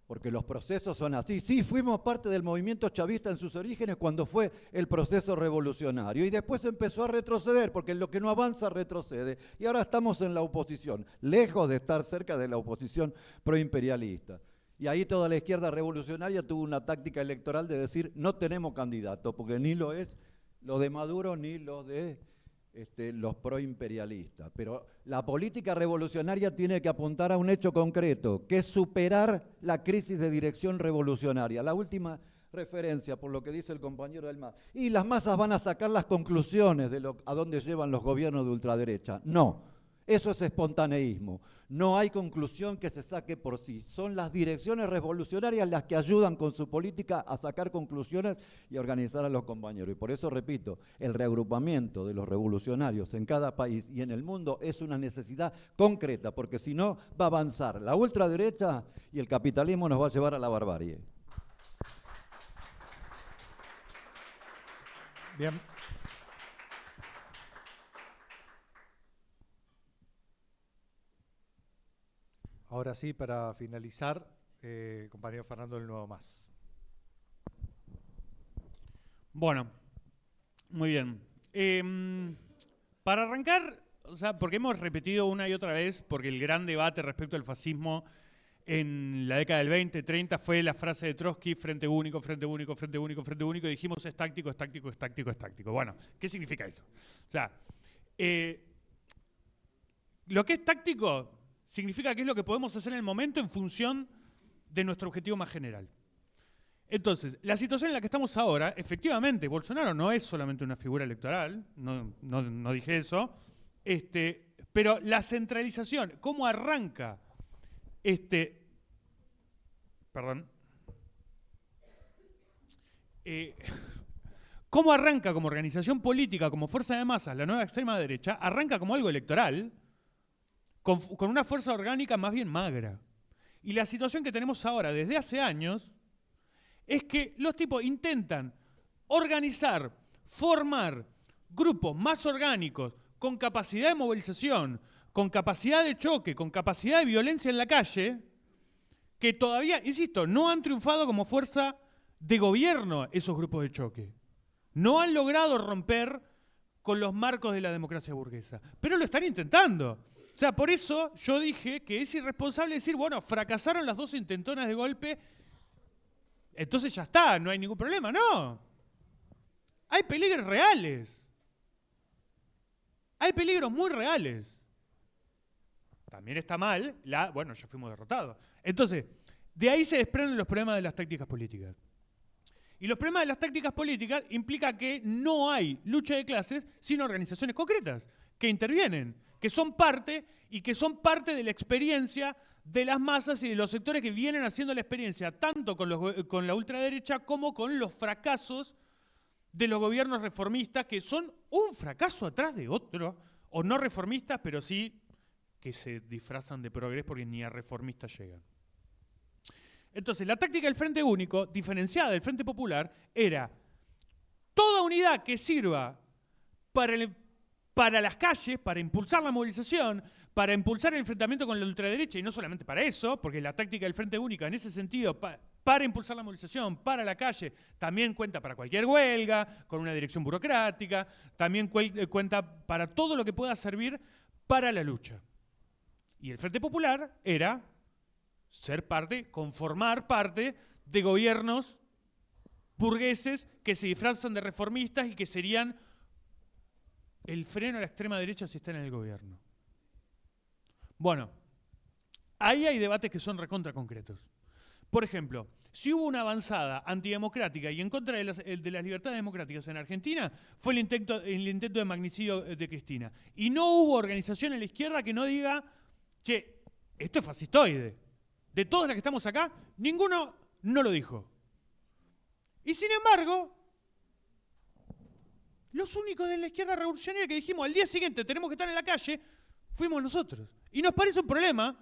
Porque los procesos son así. Sí, fuimos parte del movimiento chavista en sus orígenes cuando fue el proceso revolucionario y después empezó a retroceder porque lo que no avanza retrocede y ahora estamos en la oposición, lejos de estar cerca de la oposición proimperialista. Y ahí toda la izquierda revolucionaria tuvo una táctica electoral de decir no tenemos candidato porque ni lo es lo de Maduro ni lo de los proimperialistas. Pero la política revolucionaria tiene que apuntar a un hecho concreto, que es superar la crisis de dirección revolucionaria. La última referencia, por lo que dice el compañero del MAS. Y las masas van a sacar las conclusiones de a dónde llevan los gobiernos de ultraderecha. No, eso es espontaneísmo. No hay conclusión que se saque por sí. Son las direcciones revolucionarias las que ayudan con su política a sacar conclusiones y a organizar a los compañeros. Y por eso, repito, el reagrupamiento de los revolucionarios en cada país y en el mundo es una necesidad concreta, porque si no va a avanzar la ultraderecha y el capitalismo nos va a llevar a la barbarie. Bien. Ahora sí, para finalizar, compañero Fernando del Nuevo Más. Bueno, muy bien. Para arrancar, o sea, porque hemos repetido una y otra vez, porque el gran debate respecto al fascismo en la década del 20, 30 fue la frase de Trotsky, frente único, frente único, frente único, frente único, y dijimos es táctico, es táctico, es táctico, es táctico. Bueno, ¿qué significa eso? O sea, lo que es táctico significa que es lo que podemos hacer en el momento en función de nuestro objetivo más general. Entonces, la situación en la que estamos ahora, efectivamente, Bolsonaro no es solamente una figura electoral, no dije eso, pero la centralización, cómo arranca perdón, ¿Cómo arranca como organización política, como fuerza de masas, la nueva extrema derecha? Arranca como algo electoral, con una fuerza orgánica más bien magra. Y la situación que tenemos ahora, desde hace años, es que los tipos intentan organizar, formar grupos más orgánicos, con capacidad de movilización, con capacidad de choque, con capacidad de violencia en la calle, que todavía, insisto, no han triunfado como fuerza de gobierno esos grupos de choque. No han logrado romper con los marcos de la democracia burguesa, pero lo están intentando. O sea, por eso yo dije que es irresponsable decir, bueno, fracasaron las 2 intentonas de golpe, entonces ya está, no hay ningún problema. No. Hay peligros reales. Hay peligros muy reales. También está mal, bueno, ya fuimos derrotados. Entonces, de ahí se desprenden los problemas de las tácticas políticas. Y los problemas de las tácticas políticas implica que no hay lucha de clases sin organizaciones concretas que intervienen, que son parte de la experiencia de las masas y de los sectores que vienen haciendo la experiencia tanto con la ultraderecha como con los fracasos de los gobiernos reformistas, que son un fracaso atrás de otro, o no reformistas, pero sí que se disfrazan de progreso porque ni a reformistas llegan. Entonces, la táctica del Frente Único, diferenciada del Frente Popular, era toda unidad que sirva para las calles, para impulsar la movilización, para impulsar el enfrentamiento con la ultraderecha, y no solamente para eso, porque la táctica del Frente Único en ese sentido, para impulsar la movilización, para la calle, también cuenta para cualquier huelga, con una dirección burocrática, también cuenta para todo lo que pueda servir para la lucha. Y el Frente Popular era conformar parte de gobiernos burgueses que se disfrazan de reformistas y que serían el freno a la extrema derecha si están en el gobierno. Bueno, ahí hay debates que son recontra concretos. Por ejemplo, si hubo una avanzada antidemocrática y en contra de las libertades democráticas en Argentina, fue el intento de magnicidio de Cristina. Y no hubo organización en la izquierda que no diga, che, esto es fascistoide. De todos los que estamos acá, ninguno no lo dijo. Y sin embargo, los únicos de la izquierda revolucionaria que dijimos al día siguiente tenemos que estar en la calle, fuimos nosotros. Y nos parece un problema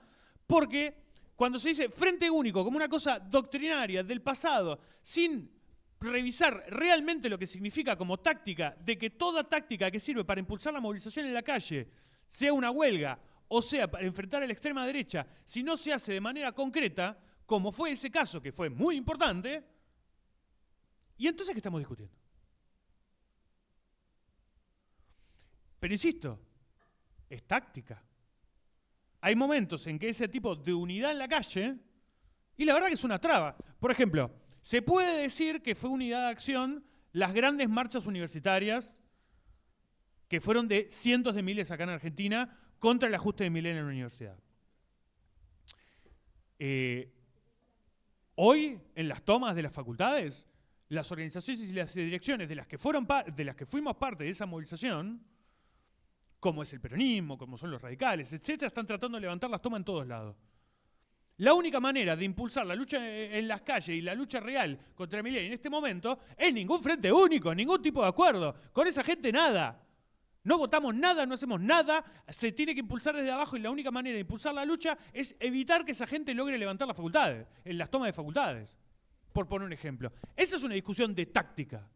porque cuando se dice Frente Único como una cosa doctrinaria del pasado, sin revisar realmente lo que significa como táctica, de que toda táctica que sirve para impulsar la movilización en la calle, sea una huelga, o sea, para enfrentar a la extrema derecha, si no se hace de manera concreta, como fue ese caso, que fue muy importante, ¿y entonces qué estamos discutiendo? Pero insisto, es táctica. Hay momentos en que ese tipo de unidad en la calle, y la verdad que es una traba. Por ejemplo, se puede decir que fue unidad de acción las grandes marchas universitarias que fueron de cientos de miles acá en Argentina contra el ajuste de Milei en la universidad. Hoy, en las tomas de las facultades, las organizaciones y las direcciones de las que fuimos parte de esa movilización, como es el peronismo, como son los radicales, etcétera, están tratando de levantar las tomas en todos lados. La única manera de impulsar la lucha en las calles y la lucha real contra Milei en este momento es ningún frente único, ningún tipo de acuerdo. Con esa gente nada. No votamos nada, no hacemos nada, se tiene que impulsar desde abajo y la única manera de impulsar la lucha es evitar que esa gente logre levantar las facultades, en las tomas de facultades, por poner un ejemplo. Esa es una discusión de táctica.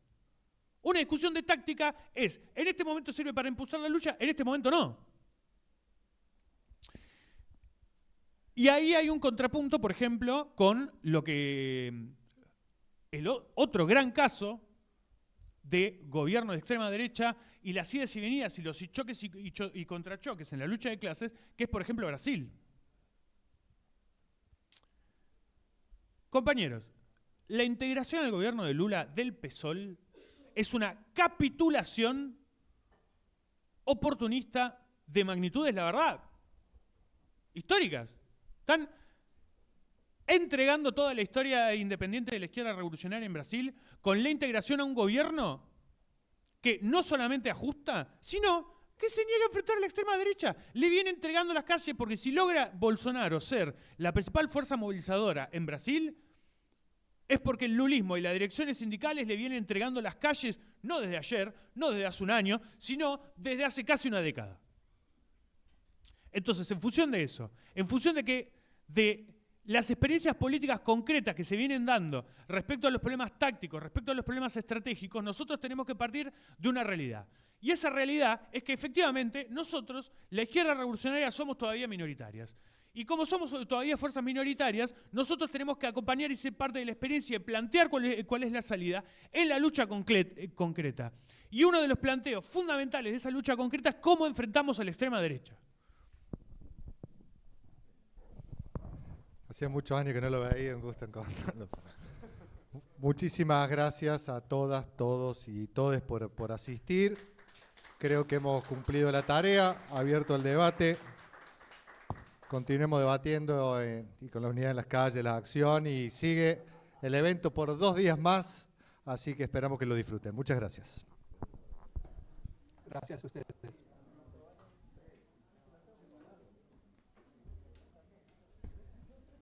Una discusión de táctica es, en este momento sirve para impulsar la lucha, en este momento no. Y ahí hay un contrapunto, por ejemplo, con lo que el otro gran caso de gobierno de extrema derecha y las idas y venidas y los choques y contrachoques en la lucha de clases, que es, por ejemplo, Brasil. Compañeros, la integración del gobierno de Lula del PSOL es una capitulación oportunista de magnitudes, la verdad, históricas. Están entregando toda la historia independiente de la izquierda revolucionaria en Brasil con la integración a un gobierno que no solamente ajusta, sino que se niega a enfrentar a la extrema derecha. Le viene entregando las calles porque si logra Bolsonaro ser la principal fuerza movilizadora en Brasil, es porque el lulismo y las direcciones sindicales le vienen entregando las calles no desde ayer, no desde hace un año, sino desde hace casi una década. Entonces, en función de eso, en función de las experiencias políticas concretas que se vienen dando respecto a los problemas tácticos, respecto a los problemas estratégicos, nosotros tenemos que partir de una realidad. Y esa realidad es que efectivamente nosotros, la izquierda revolucionaria, somos todavía minoritarias. Y como somos todavía fuerzas minoritarias, nosotros tenemos que acompañar y ser parte de la experiencia y plantear cuál es la salida en la lucha concreta. Y uno de los planteos fundamentales de esa lucha concreta es cómo enfrentamos a la extrema derecha. Hacía muchos años que no lo veía, un gusto encontrarlo. Muchísimas gracias a todas, todos y todes por asistir. Creo que hemos cumplido la tarea, abierto el debate. Continuemos debatiendo y con la unidad en las calles, la acción, y sigue el evento por 2 días más, así que esperamos que lo disfruten. Muchas gracias. Gracias a ustedes.